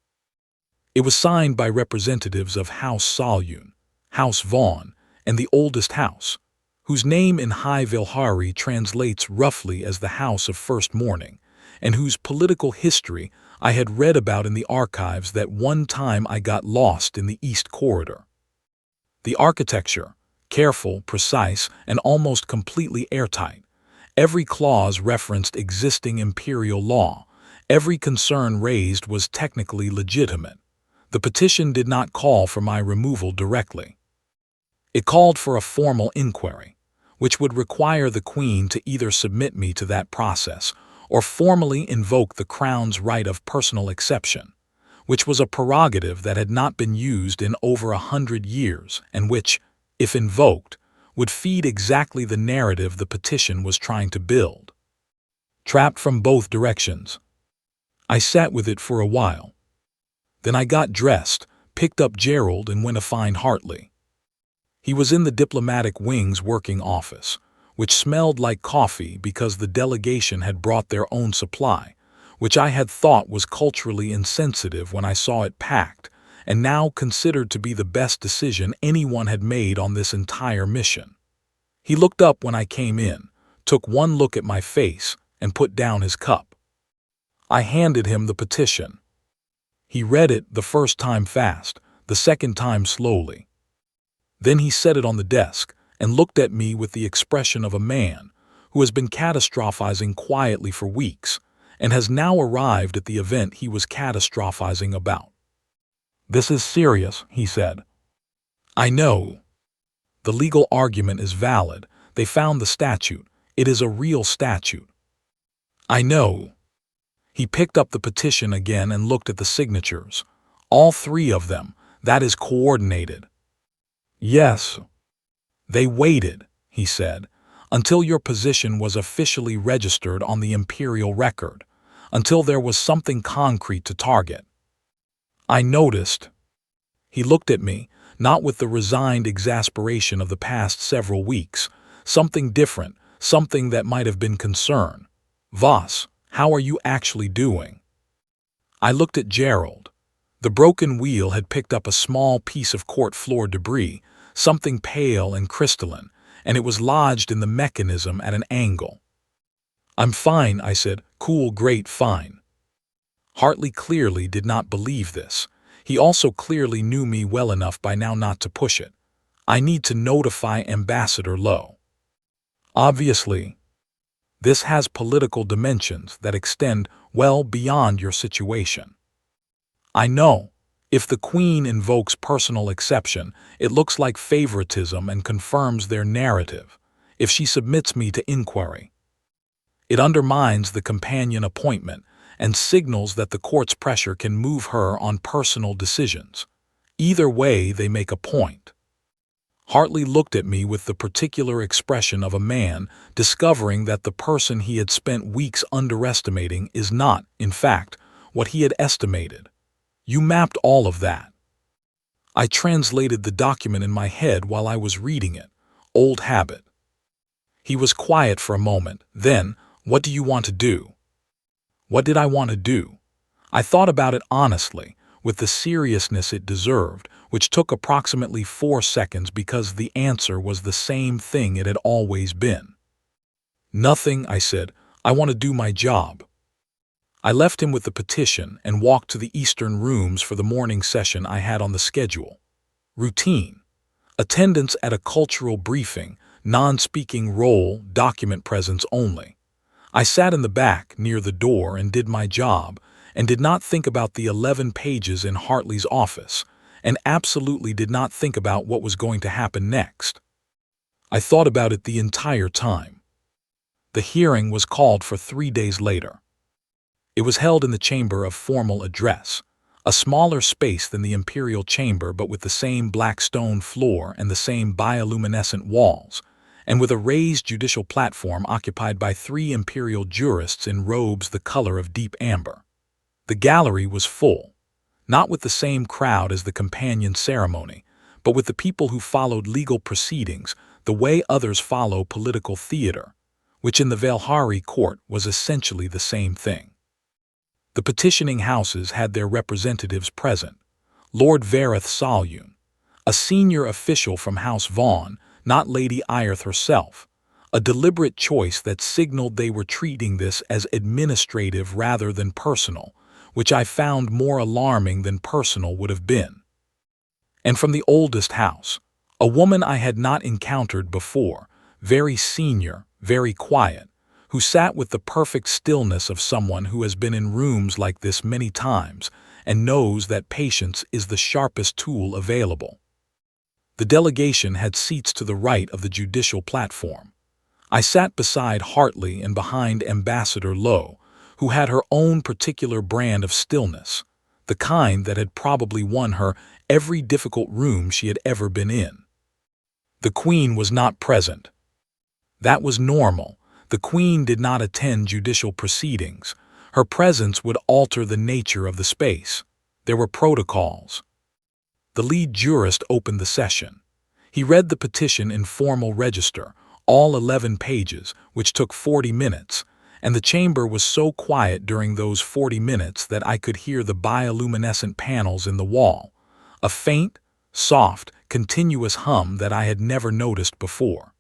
S1: It was signed by representatives of House Salyun, House Vaughn, and the oldest house, whose name in High Velhari translates roughly as the House of First Morning, and whose political history I had read about in the archives that one time I got lost in the East Corridor. The architecture, careful, precise, and almost completely airtight. Every clause referenced existing imperial law. Every concern raised was technically legitimate. The petition did not call for my removal directly. It called for a formal inquiry, which would require the Queen to either submit me to that process or formally invoke the Crown's right of personal exception, which was a prerogative that had not been used in over 100 years and which, if invoked, would feed exactly the narrative the petition was trying to build. Trapped from both directions, I sat with it for a while. Then I got dressed, picked up Gerald, and went to find Hartley. He was in the diplomatic wing's working office, which smelled like coffee because the delegation had brought their own supply, which I had thought was culturally insensitive when I saw it packed, and now considered to be the best decision anyone had made on this entire mission. He looked up when I came in, took one look at my face, and put down his cup. I handed him the petition. He read it the first time fast, the second time slowly. Then he set it on the desk and looked at me with the expression of a man who has been catastrophizing quietly for weeks and has now arrived at the event he was catastrophizing about. "This is serious," he said. "I know. The legal argument is valid. They found the statute. It is a real statute." "I know." He picked up the petition again and looked at the signatures. "All 3 of them. That is coordinated." "Yes." "They waited," he said, "until your position was officially registered on the imperial record, until there was something concrete to target." I noticed. He looked at me, not with the resigned exasperation of the past several weeks, something different, something that might have been concern, Voss, how are you actually doing? I looked at Gerald. The broken wheel had picked up a small piece of court floor debris, something pale and crystalline, and it was lodged in the mechanism at an angle. I'm fine, I said. Cool, great, fine. Hartley clearly did not believe this. He also clearly knew me well enough by now not to push it. I need to notify Ambassador Lowe. Obviously, this has political dimensions that extend well beyond your situation. I know. If the Queen invokes personal exception, it looks like favoritism and confirms their narrative. If she submits me to inquiry, it undermines the companion appointment and signals that the court's pressure can move her on personal decisions. Either way, they make a point. Hartley looked at me with the particular expression of a man discovering that the person he had spent weeks underestimating is not, in fact, what he had estimated. You mapped all of that. I translated the document in my head while I was reading it. Old habit. He was quiet for a moment. Then, what do you want to do? What did I want to do? I thought about it honestly, with the seriousness it deserved, which took approximately 4 seconds because the answer was the same thing it had always been. Nothing, I said. I want to do my job. I left him with the petition and walked to the Eastern rooms for the morning session I had on the schedule. Routine. Attendance at a cultural briefing, non-speaking role, document presence only. I sat in the back near the door and did my job, and did not think about the 11 pages in Hartley's office, and absolutely did not think about what was going to happen next. I thought about it the entire time. The hearing was called for 3 days later. It was held in the Chamber of Formal Address, a smaller space than the Imperial Chamber but with the same black stone floor and the same bioluminescent walls, and with a raised judicial platform occupied by 3 imperial jurists in robes the color of deep amber. The gallery was full, not with the same crowd as the companion ceremony, but with the people who followed legal proceedings the way others follow political theater, which in the Velhari court was essentially the same thing. The petitioning houses had their representatives present. Lord Vareth Salyun, a senior official from House Vaughn, not Lady Irth herself, a deliberate choice that signaled they were treating this as administrative rather than personal, which I found more alarming than personal would have been. And from the oldest house, a woman I had not encountered before, very senior, very quiet, who sat with the perfect stillness of someone who has been in rooms like this many times and knows that patience is the sharpest tool available. The delegation had seats to the right of the judicial platform. I sat beside Hartley and behind Ambassador Lowe, who had her own particular brand of stillness, the kind that had probably won her every difficult room she had ever been in. The Queen was not present. That was normal. The Queen did not attend judicial proceedings. Her presence would alter the nature of the space. There were protocols. The lead jurist opened the session. He read the petition in formal register, all 11 pages, which took 40 minutes, and the chamber was so quiet during those 40 minutes that I could hear the bioluminescent panels in the wall, a faint, soft, continuous hum that I had never noticed before.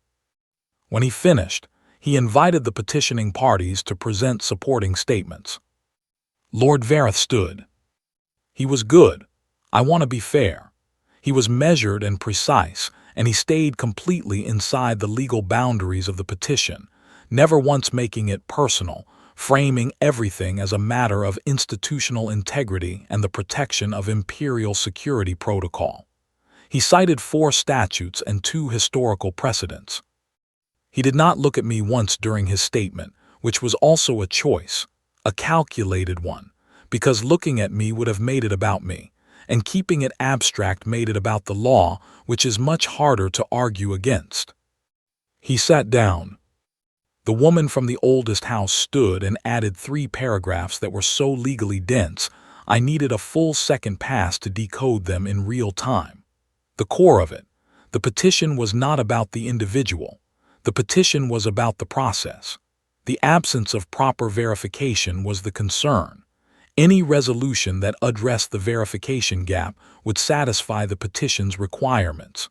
S1: When he finished, he invited the petitioning parties to present supporting statements. Lord Vareth stood. He was good. I want to be fair. He was measured and precise, and he stayed completely inside the legal boundaries of the petition, never once making it personal, framing everything as a matter of institutional integrity and the protection of imperial security protocol. He cited 4 statutes and 2 historical precedents. He did not look at me once during his statement, which was also a choice, a calculated one, because looking at me would have made it about me, and keeping it abstract made it about the law, which is much harder to argue against. He sat down. The woman from the oldest house stood and added 3 paragraphs that were so legally dense I needed a full second pass to decode them in real time. The core of it, the petition was not about the individual. The petition was about the process. The absence of proper verification was the concern. Any resolution that addressed the verification gap would satisfy the petition's requirements.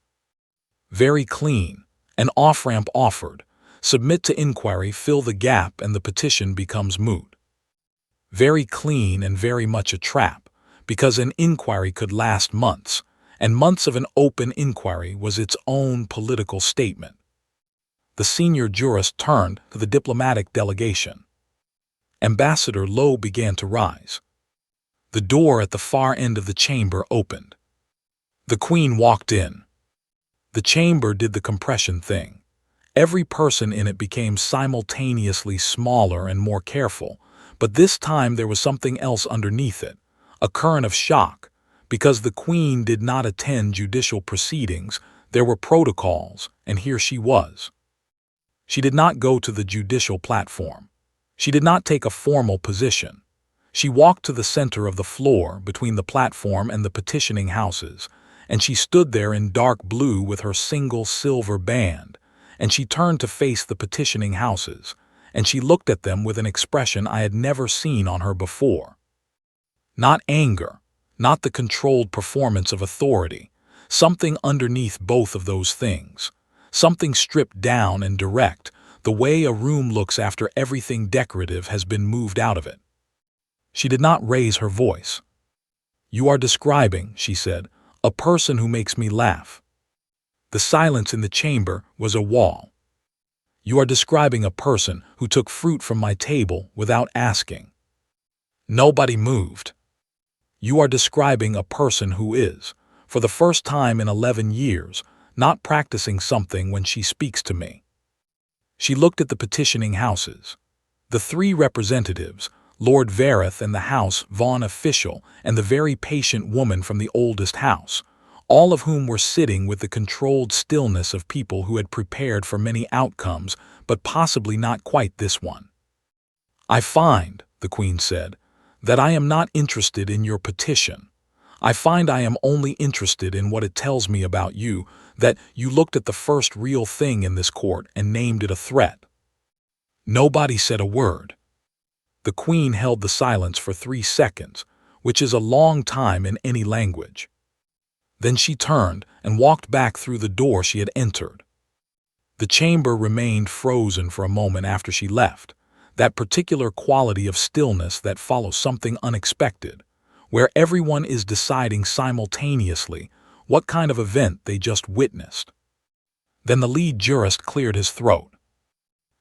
S1: Very clean. An off-ramp offered. Submit to inquiry, fill the gap, and the petition becomes moot. Very clean and very much a trap, because an inquiry could last months, and months of an open inquiry was its own political statement. The senior jurist turned to the diplomatic delegation. Ambassador Lowe began to rise. The door at the far end of the chamber opened. The Queen walked in. The chamber did the compression thing. Every person in it became simultaneously smaller and more careful, but this time there was something else underneath it, a current of shock. Because the Queen did not attend judicial proceedings, there were protocols, and here she was. She did not go to the judicial platform. She did not take a formal position. She walked to the center of the floor between the platform and the petitioning houses, and she stood there in dark blue with her single silver band, and she turned to face the petitioning houses, and she looked at them with an expression I had never seen on her before. Not anger, not the controlled performance of authority, something underneath both of those things, something stripped down and direct, the way a room looks after everything decorative has been moved out of it. She did not raise her voice. "You are describing," she said, "a person who makes me laugh." The silence in the chamber was a wall. "You are describing a person who took fruit from my table without asking." Nobody moved. "You are describing a person who is, for the first time in 11 years, not practicing something when she speaks to me." She looked at the petitioning houses. The three representatives, Lord Verith and the House Vaughan official and the very patient woman from the oldest house, all of whom were sitting with the controlled stillness of people who had prepared for many outcomes, but possibly not quite this one. "I find," the Queen said, "that I am not interested in your petition. I find I am only interested in what it tells me about you, that you looked at the first real thing in this court and named it a threat." Nobody said a word. The Queen held the silence for 3 seconds, which is a long time in any language. Then she turned and walked back through the door she had entered. The chamber remained frozen for a moment after she left, that particular quality of stillness that follows something unexpected, where everyone is deciding simultaneously what kind of event they just witnessed. Then the lead jurist cleared his throat.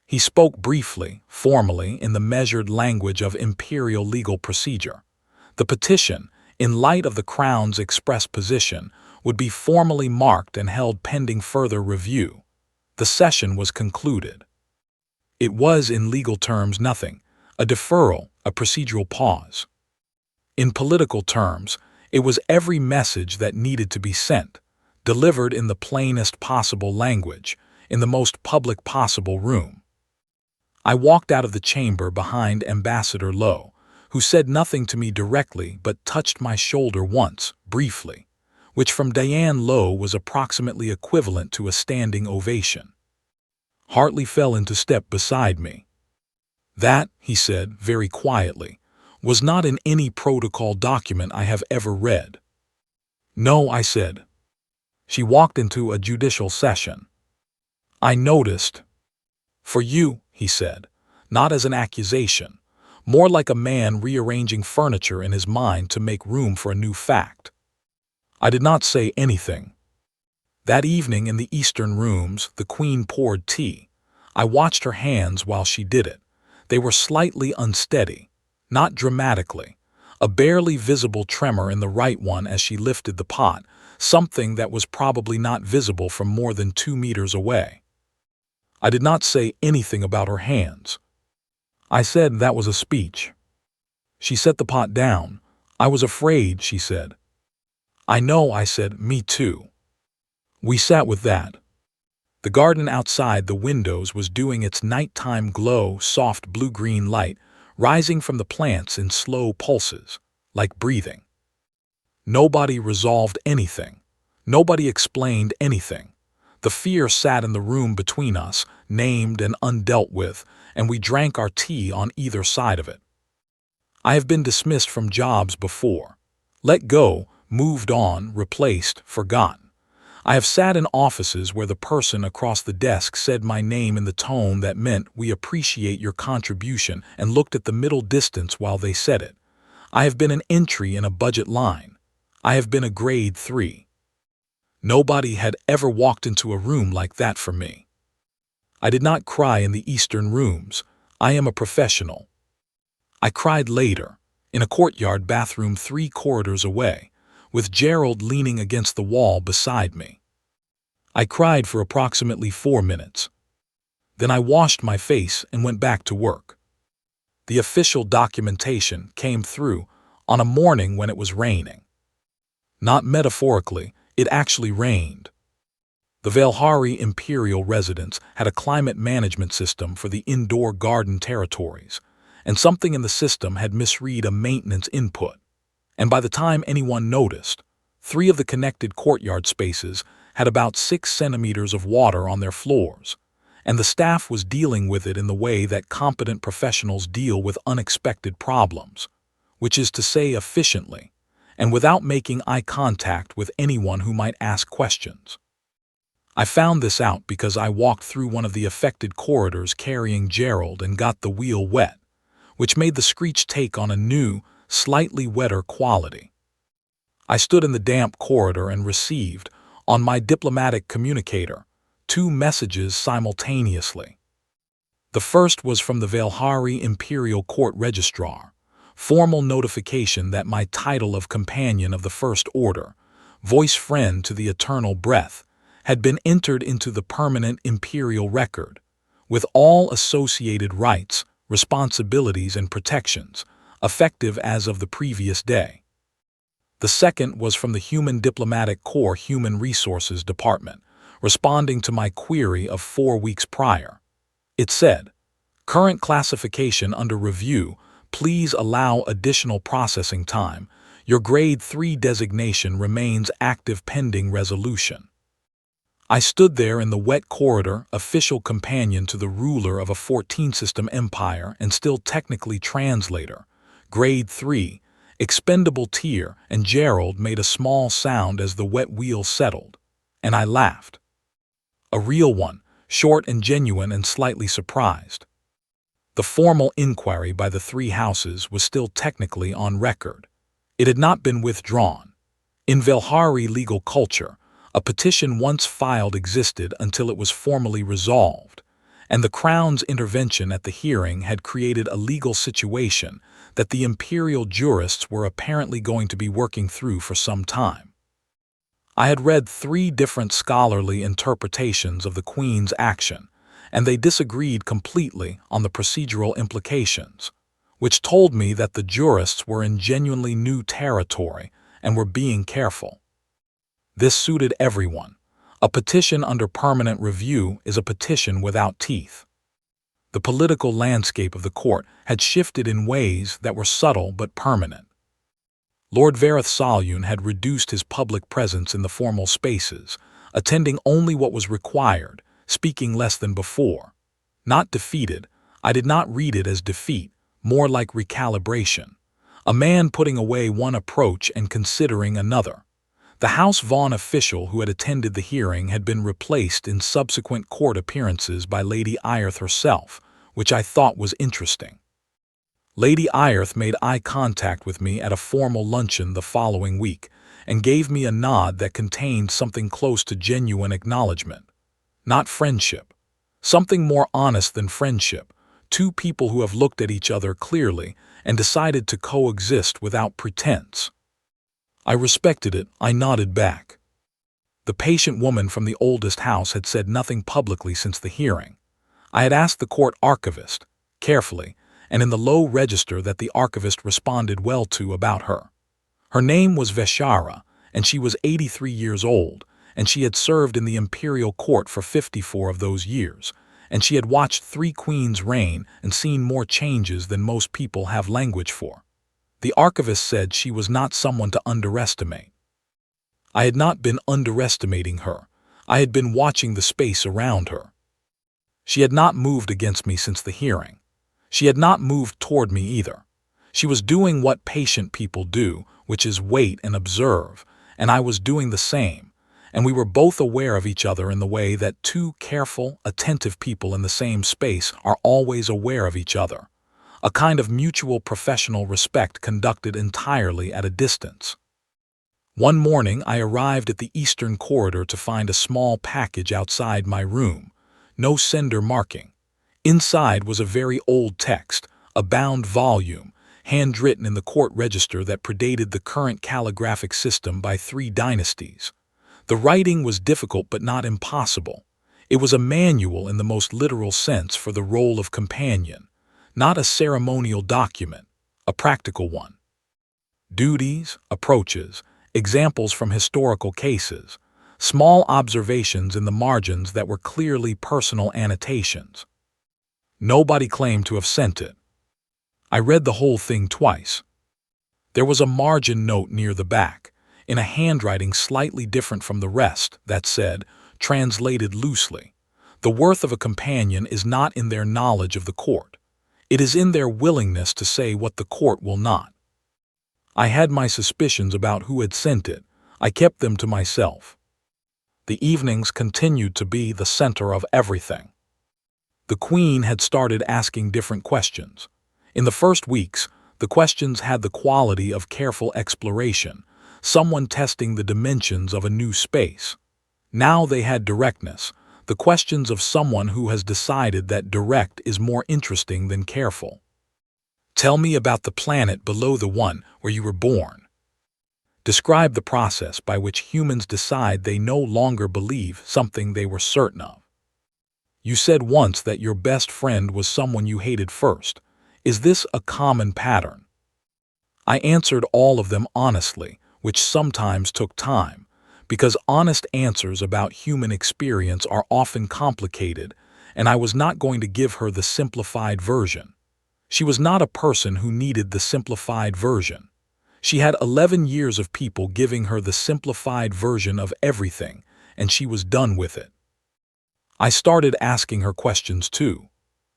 S1: He spoke briefly, formally, in the measured language of imperial legal procedure. The petition, in light of the Crown's express position, would be formally marked and held pending further review. The session was concluded. It was, in legal terms, nothing, a deferral, a procedural pause. In political terms, it was every message that needed to be sent, delivered in the plainest possible language, in the most public possible room. I walked out of the chamber behind Ambassador Lowe, who said nothing to me directly but touched my shoulder once, briefly, which from Diane Lowe was approximately equivalent to a standing ovation. Hartley fell into step beside me. "That," he said very quietly, "was not in any protocol document I have ever read." "No," I said. She walked into a judicial session. "I noticed." "For you," he said, not as an accusation, more like a man rearranging furniture in his mind to make room for a new fact. I did not say anything. That evening in the eastern rooms, the Queen poured tea. I watched her hands while she did it. They were slightly unsteady, not dramatically, a barely visible tremor in the right one as she lifted the pot, something that was probably not visible from more than 2 meters away. I did not say anything about her hands. I said that was a speech. She set the pot down. "I was afraid," she said. "I know," I said. "Me too." We sat with that. The garden outside the windows was doing its nighttime glow, soft blue-green light, rising from the plants in slow pulses, like breathing. Nobody resolved anything. Nobody explained anything. The fear sat in the room between us, named and undealt with, and we drank our tea on either side of it. I have been dismissed from jobs before. Let go, moved on, replaced, forgotten. I have sat in offices where the person across the desk said my name in the tone that meant "we appreciate your contribution" and looked at the middle distance while they said it. I have been an entry in a budget line. I have been a grade 3. Nobody had ever walked into a room like that for me. I did not cry in the Eastern rooms. I am a professional. I cried later, in a courtyard bathroom 3 corridors away, with Gerald leaning against the wall beside me. I cried for approximately 4 minutes. Then I washed my face and went back to work. The official documentation came through on a morning when it was raining. Not metaphorically, it actually rained. The Velhari imperial residence had a climate management system for the indoor garden territories, and something in the system had misread a maintenance input. And by the time anyone noticed, 3 of the connected courtyard spaces had about 6 centimeters of water on their floors, and the staff was dealing with it in the way that competent professionals deal with unexpected problems, which is to say efficiently, and without making eye contact with anyone who might ask questions. I found this out because I walked through one of the affected corridors carrying Gerald and got the wheel wet, which made the screech take on a new, slightly wetter quality. I stood in the damp corridor and received, on my diplomatic communicator, 2 messages simultaneously. The first was from the Velhari Imperial Court Registrar, formal notification that my title of Companion of the First Order, voice friend to the Eternal Breath, had been entered into the permanent Imperial record, with all associated rights, responsibilities, and protections, effective as of the previous day. The second was from the Human Diplomatic Corps Human Resources Department, responding to my query of 4 weeks prior. It said, "Current classification under review, please allow additional processing time. Your grade 3 designation remains active pending resolution." I stood there in the wet corridor, official companion to the ruler of a 14-system empire and still technically translator, grade 3, expendable tier, and Gerald made a small sound as the wet wheel settled, and I laughed. A real one, short and genuine and slightly surprised. The formal inquiry by the 3 houses was still technically on record. It had not been withdrawn. In Velhari legal culture, a petition once filed existed until it was formally resolved, and the Crown's intervention at the hearing had created a legal situation that the imperial jurists were apparently going to be working through for some time. I had read 3 different scholarly interpretations of the Queen's action, and they disagreed completely on the procedural implications, which told me that the jurists were in genuinely new territory and were being careful. This suited everyone. A petition under permanent review is a petition without teeth. The political landscape of the court had shifted in ways that were subtle but permanent. Lord Vareth Salyun had reduced his public presence in the formal spaces, attending only what was required, speaking less than before. Not defeated, I did not read it as defeat, more like recalibration. A man putting away one approach and considering another. The House Vaughn official who had attended the hearing had been replaced in subsequent court appearances by Lady Eyerth herself, which I thought was interesting. Lady Eyerth made eye contact with me at a formal luncheon the following week and gave me a nod that contained something close to genuine acknowledgement. Not friendship. Something more honest than friendship. 2 people who have looked at each other clearly and decided to coexist without pretense. I respected it. I nodded back. The patient woman from the oldest house had said nothing publicly since the hearing. I had asked the court archivist, carefully, and in the low register that the archivist responded well to about her. Her name was Veshara, and she was 83 years old, and she had served in the imperial court for 54 of those years, and she had watched 3 queens reign and seen more changes than most people have language for. The archivist said she was not someone to underestimate. I had not been underestimating her. I had been watching the space around her. She had not moved against me since the hearing. She had not moved toward me either. She was doing what patient people do, which is wait and observe, and I was doing the same, and we were both aware of each other in the way that two careful, attentive people in the same space are always aware of each other, a kind of mutual professional respect conducted entirely at a distance. One morning I arrived at the eastern corridor to find a small package outside my room, no sender marking. Inside was a very old text, a bound volume, handwritten in the court register that predated the current calligraphic system by 3 dynasties. The writing was difficult but not impossible. It was a manual in the most literal sense for the role of companion, not a ceremonial document, a practical one. Duties, approaches, examples from historical cases, small observations in the margins that were clearly personal annotations. Nobody claimed to have sent it. I read the whole thing twice. There was a margin note near the back, in a handwriting slightly different from the rest, that said, translated loosely, "The worth of a companion is not in their knowledge of the court. It is in their willingness to say what the court will not." I had my suspicions about who had sent it. I kept them to myself. The evenings continued to be the center of everything. The Queen had started asking different questions. In the first weeks, the questions had the quality of careful exploration, someone testing the dimensions of a new space. Now they had directness, the questions of someone who has decided that direct is more interesting than careful. "Tell me about the planet below the one where you were born. Describe the process by which humans decide they no longer believe something they were certain of. You said once that your best friend was someone you hated first. Is this a common pattern?" I answered all of them honestly, which sometimes took time, because honest answers about human experience are often complicated, and I was not going to give her the simplified version. She was not a person who needed the simplified version. She had 11 years of people giving her the simplified version of everything, and she was done with it. I started asking her questions too.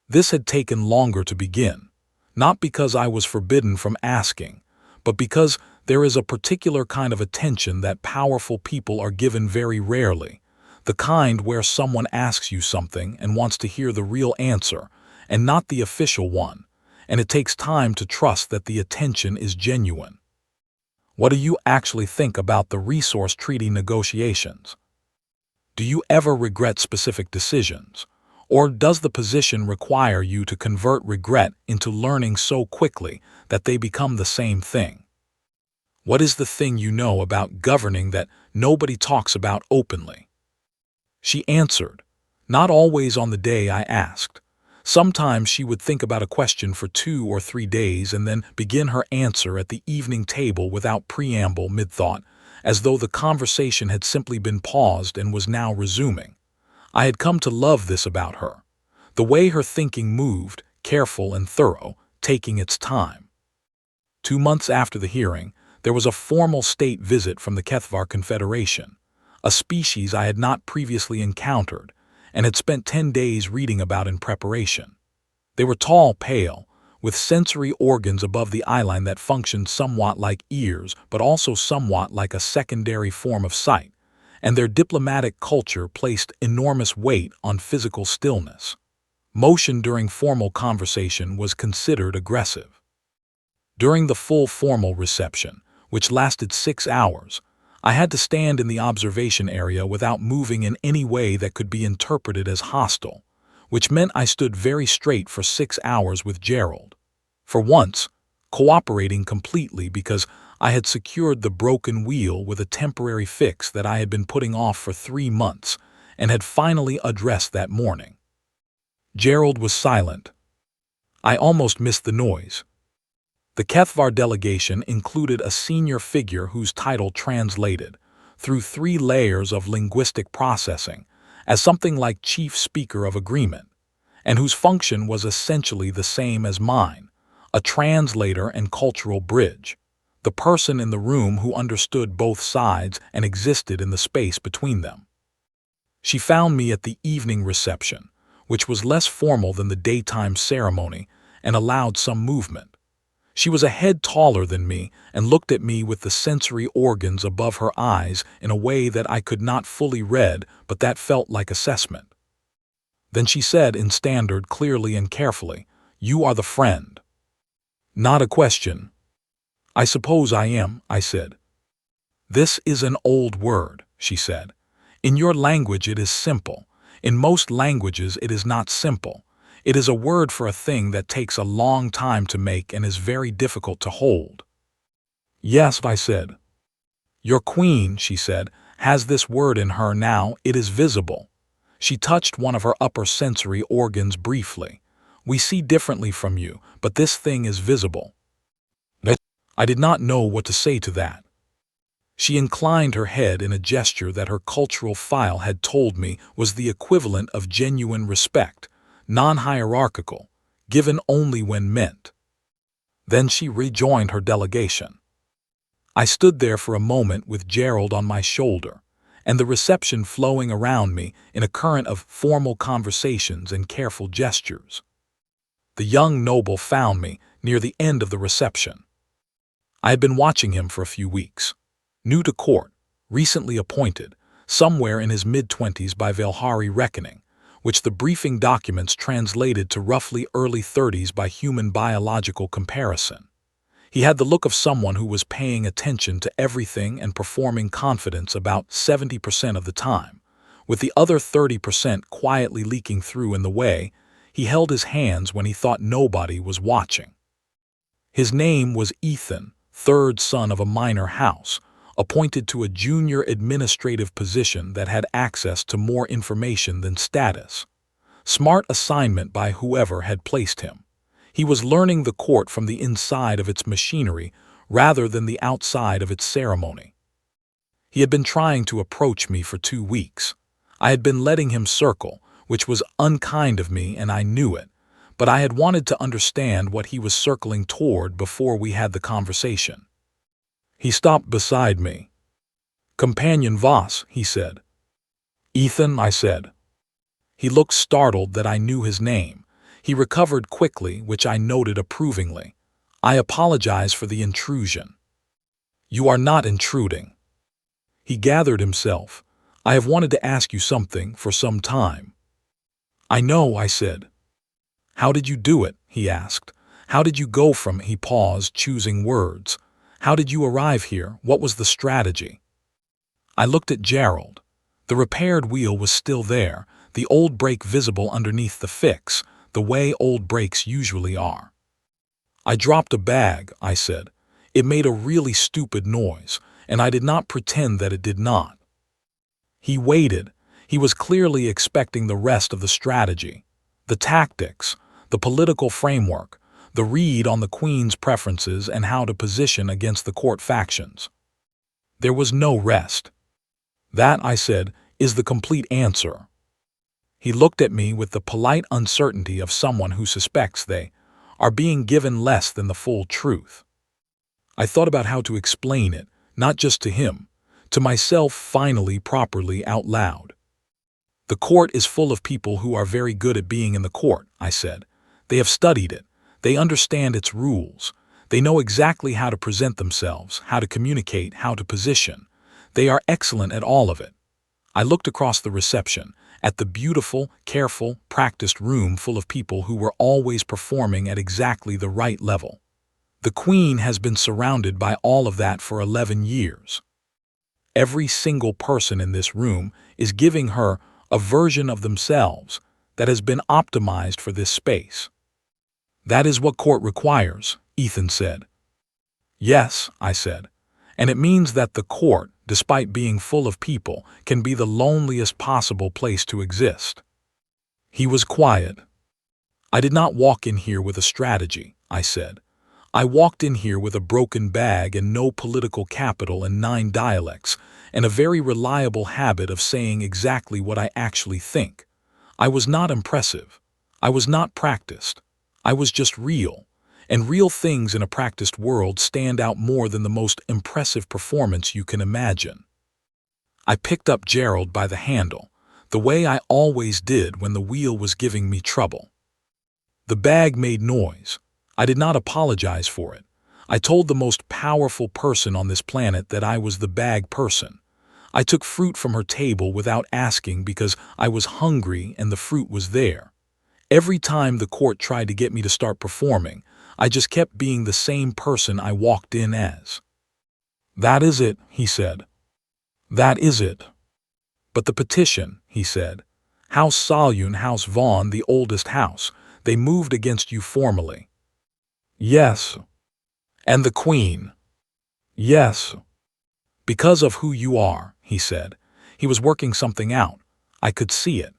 S1: This had taken longer to begin, not because I was forbidden from asking, but because there is a particular kind of attention that powerful people are given very rarely, the kind where someone asks you something and wants to hear the real answer, and not the official one, and it takes time to trust that the attention is genuine. What do you actually think about the resource treaty negotiations? Do you ever regret specific decisions? Or does the position require you to convert regret into learning so quickly that they become the same thing? What is the thing you know about governing that nobody talks about openly? She answered, not always on the day I asked. Sometimes she would think about a question for 2 or 3 days and then begin her answer at the evening table without preamble mid-thought, as though the conversation had simply been paused and was now resuming. I had come to love this about her. The way her thinking moved, careful and thorough, taking its time. 2 months after the hearing, there was a formal state visit from the Kethvar Confederation, a species I had not previously encountered, and had spent 10 days reading about in preparation. They were tall, pale, with sensory organs above the eyeline that functioned somewhat like ears but also somewhat like a secondary form of sight, and their diplomatic culture placed enormous weight on physical stillness. Motion during formal conversation was considered aggressive. During the full formal reception, which lasted 6 hours, I had to stand in the observation area without moving in any way that could be interpreted as hostile, which meant I stood very straight for 6 hours with Gerald. For once, cooperating completely because I had secured the broken wheel with a temporary fix that I had been putting off for 3 months and had finally addressed that morning. Gerald was silent. I almost missed the noise. The Kethvar delegation included a senior figure whose title translated, through 3 layers of linguistic processing, as something like Chief Speaker of Agreement, and whose function was essentially the same as mine, a translator and cultural bridge, the person in the room who understood both sides and existed in the space between them. She found me at the evening reception, which was less formal than the daytime ceremony and allowed some movement. She was a head taller than me and looked at me with the sensory organs above her eyes in a way that I could not fully read, but that felt like assessment. Then she said in standard, clearly and carefully, "You are the friend." Not a question. "I suppose I am," I said. "This is an old word," she said. "In your language it is simple. In most languages it is not simple. It is a word for a thing that takes a long time to make and is very difficult to hold." "Yes," I said. "Your queen," she said, "has this word in her now. It is visible." She touched one of her upper sensory organs briefly. "We see differently from you, but this thing is visible." I did not know what to say to that. She inclined her head in a gesture that her cultural file had told me was the equivalent of genuine respect, non-hierarchical, given only when meant. Then she rejoined her delegation. I stood there for a moment with Gerald on my shoulder, and the reception flowing around me in a current of formal conversations and careful gestures. The young noble found me near the end of the reception. I had been watching him for a few weeks. New to court, recently appointed, somewhere in his mid-20s by Velhari reckoning, which the briefing documents translated to roughly early 30s by human biological comparison. He had the look of someone who was paying attention to everything and performing confidence about 70% of the time, with the other 30% quietly leaking through in the way. He held his hands when he thought nobody was watching. His name was Ethan, third son of a minor house, appointed to a junior administrative position that had access to more information than status. Smart assignment by whoever had placed him. He was learning the court from the inside of its machinery rather than the outside of its ceremony. He had been trying to approach me for 2 weeks. I had been letting him circle, which was unkind of me and I knew it, but I had wanted to understand what he was circling toward before we had the conversation. He stopped beside me. "Companion Voss," he said. "Ethan," I said. He looked startled that I knew his name. He recovered quickly, which I noted approvingly. "I apologize for the intrusion." "You are not intruding." He gathered himself. "I have wanted to ask you something for some time." "I know," I said. "How did you do it?" he asked. "How did you go from—" He paused, choosing words. "How did you arrive here? What was the strategy?" I looked at Gerald. The repaired wheel was still there, the old brake visible underneath the fix, the way old brakes usually are. "I dropped a bag," I said. "It made a really stupid noise, and I did not pretend that it did not." He waited. He was clearly expecting the rest of the strategy, the tactics, the political framework, the read on the Queen's preferences and how to position against the court factions. There was no rest. "That," I said, "is the complete answer." He looked at me with the polite uncertainty of someone who suspects they are being given less than the full truth. I thought about how to explain it, not just to him, to myself finally properly out loud. "The court is full of people who are very good at being in the court," I said. "They have studied it. They understand its rules. They know exactly how to present themselves, how to communicate, how to position. They are excellent at all of it." I looked across the reception, at the beautiful, careful, practiced room full of people who were always performing at exactly the right level. The Queen has been surrounded by all of that for 11 years. Every single person in this room is giving her a version of themselves that has been optimized for this space. "That is what court requires," Ethan said. "Yes," I said. "And it means that the court, despite being full of people, can be the loneliest possible place to exist." He was quiet. "I did not walk in here with a strategy," I said. "I walked in here with a broken bag and no political capital and 9 dialects, and a very reliable habit of saying exactly what I actually think. I was not impressive. I was not practiced. I was just real. And real things in a practiced world stand out more than the most impressive performance you can imagine." I picked up Gerald by the handle. the way I always did when the wheel was giving me trouble. The bag made noise. I did not apologize for it. I told the most powerful person on this planet that I was the bag person. I took fruit from her table without asking because I was hungry and the fruit was there. Every time the court tried to get me to start performing, I just kept being the same person I walked in as. "That is it," he said. "That is it." "But the petition," he said. "House Salyun, House Vaughn, the oldest house, they moved against you formally." "Yes." "And the Queen." "Yes." "Because of who you are," he said. He was working something out. I could see it.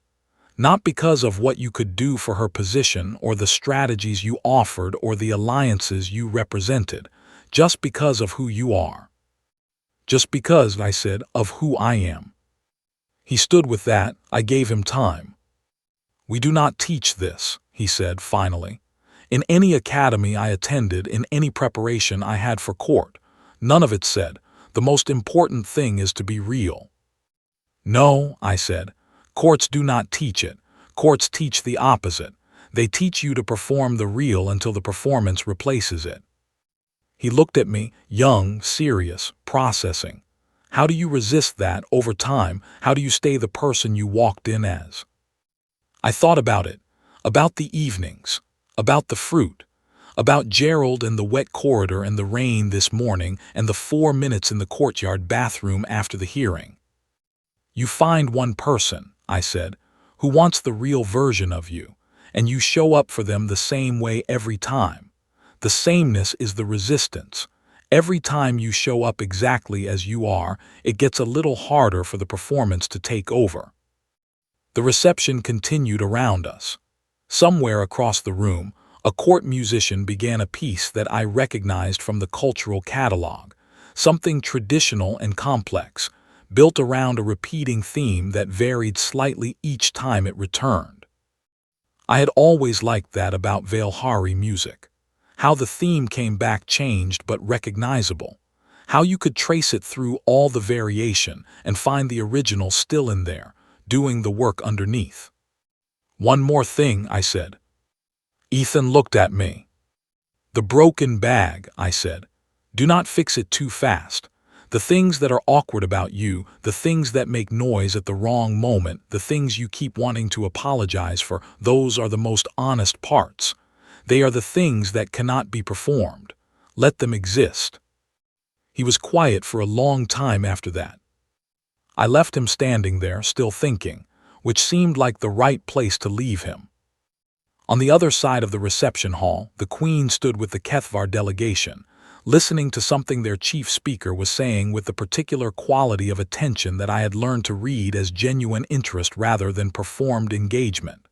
S1: Not because of what you could do for her position or the strategies you offered or the alliances you represented, just because of who you are. "Just because," I said, "of who I am." He stood with that. I gave him time. "We do not teach this," he said finally. "In any academy I attended, in any preparation I had for court, none of it said, 'The most important thing is to be real.'" "No," I said. "Courts do not teach it. Courts teach the opposite. They teach you to perform the real until the performance replaces it." He looked at me, young, serious, processing. "How do you resist that over time? How do you stay the person you walked in as?" I thought about it, about the evenings, about the fruit, about Gerald and the wet corridor and the rain this morning and the 4 minutes in the courtyard bathroom after the hearing. "You find one person," I said, "who wants the real version of you, and you show up for them the same way every time. The sameness is the resistance. Every time you show up exactly as you are, it gets a little harder for the performance to take over." The reception continued around us. Somewhere across the room, a court musician began a piece that I recognized from the cultural catalog, something traditional and complex, built around a repeating theme that varied slightly each time it returned. I had always liked that about Veilhari music. How the theme came back changed but recognizable. How you could trace it through all the variation and find the original still in there, doing the work underneath. "One more thing," I said. Ethan looked at me. "The broken bag," I said. "Do not fix it too fast. The things that are awkward about you, the things that make noise at the wrong moment, the things you keep wanting to apologize for, those are the most honest parts. They are the things that cannot be performed. Let them exist." He was quiet for a long time after that. I left him standing there, still thinking, which seemed like the right place to leave him. On the other side of the reception hall, the Queen stood with the Kethvar delegation, listening to something their chief speaker was saying with the particular quality of attention that I had learned to read as genuine interest rather than performed engagement.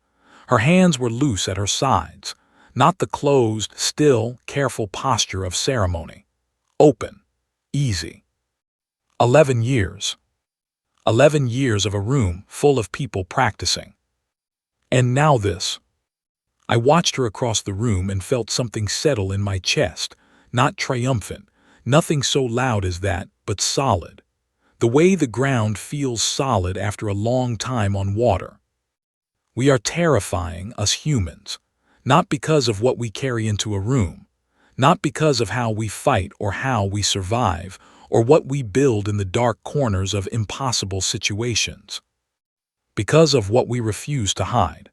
S1: Her hands were loose at her sides, not the closed, still, careful posture of ceremony. Open. Easy. 11 years. 11 years of a room full of people practicing. And now this. I watched her across the room and felt something settle in my chest, not triumphant, nothing so loud as that, but solid. The way the ground feels solid after a long time on water. We are terrifying, us humans, not because of what we carry into a room, not because of how we fight or how we survive, or what we build in the dark corners of impossible situations. Because of what we refuse to hide.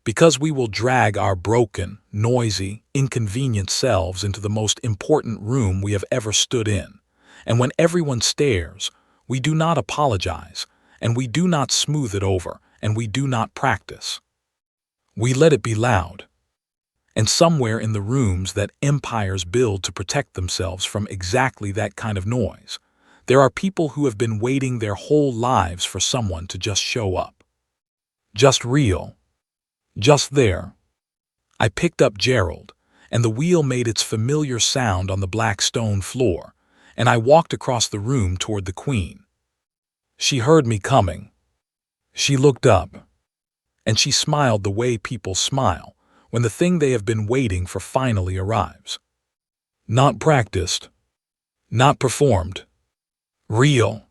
S1: Because we will drag our broken, noisy, inconvenient selves into the most important room we have ever stood in. And when everyone stares, we do not apologize, and we do not smooth it over, and we do not practice. We let it be loud. And somewhere in the rooms that empires build to protect themselves from exactly that kind of noise, there are people who have been waiting their whole lives for someone to just show up. Just real. Just there. I picked up Gerald, and the wheel made its familiar sound on the black stone floor, and I walked across the room toward the Queen. She heard me coming. She looked up, and she smiled the way people smile when the thing they have been waiting for finally arrives. Not practiced. Not performed. Real.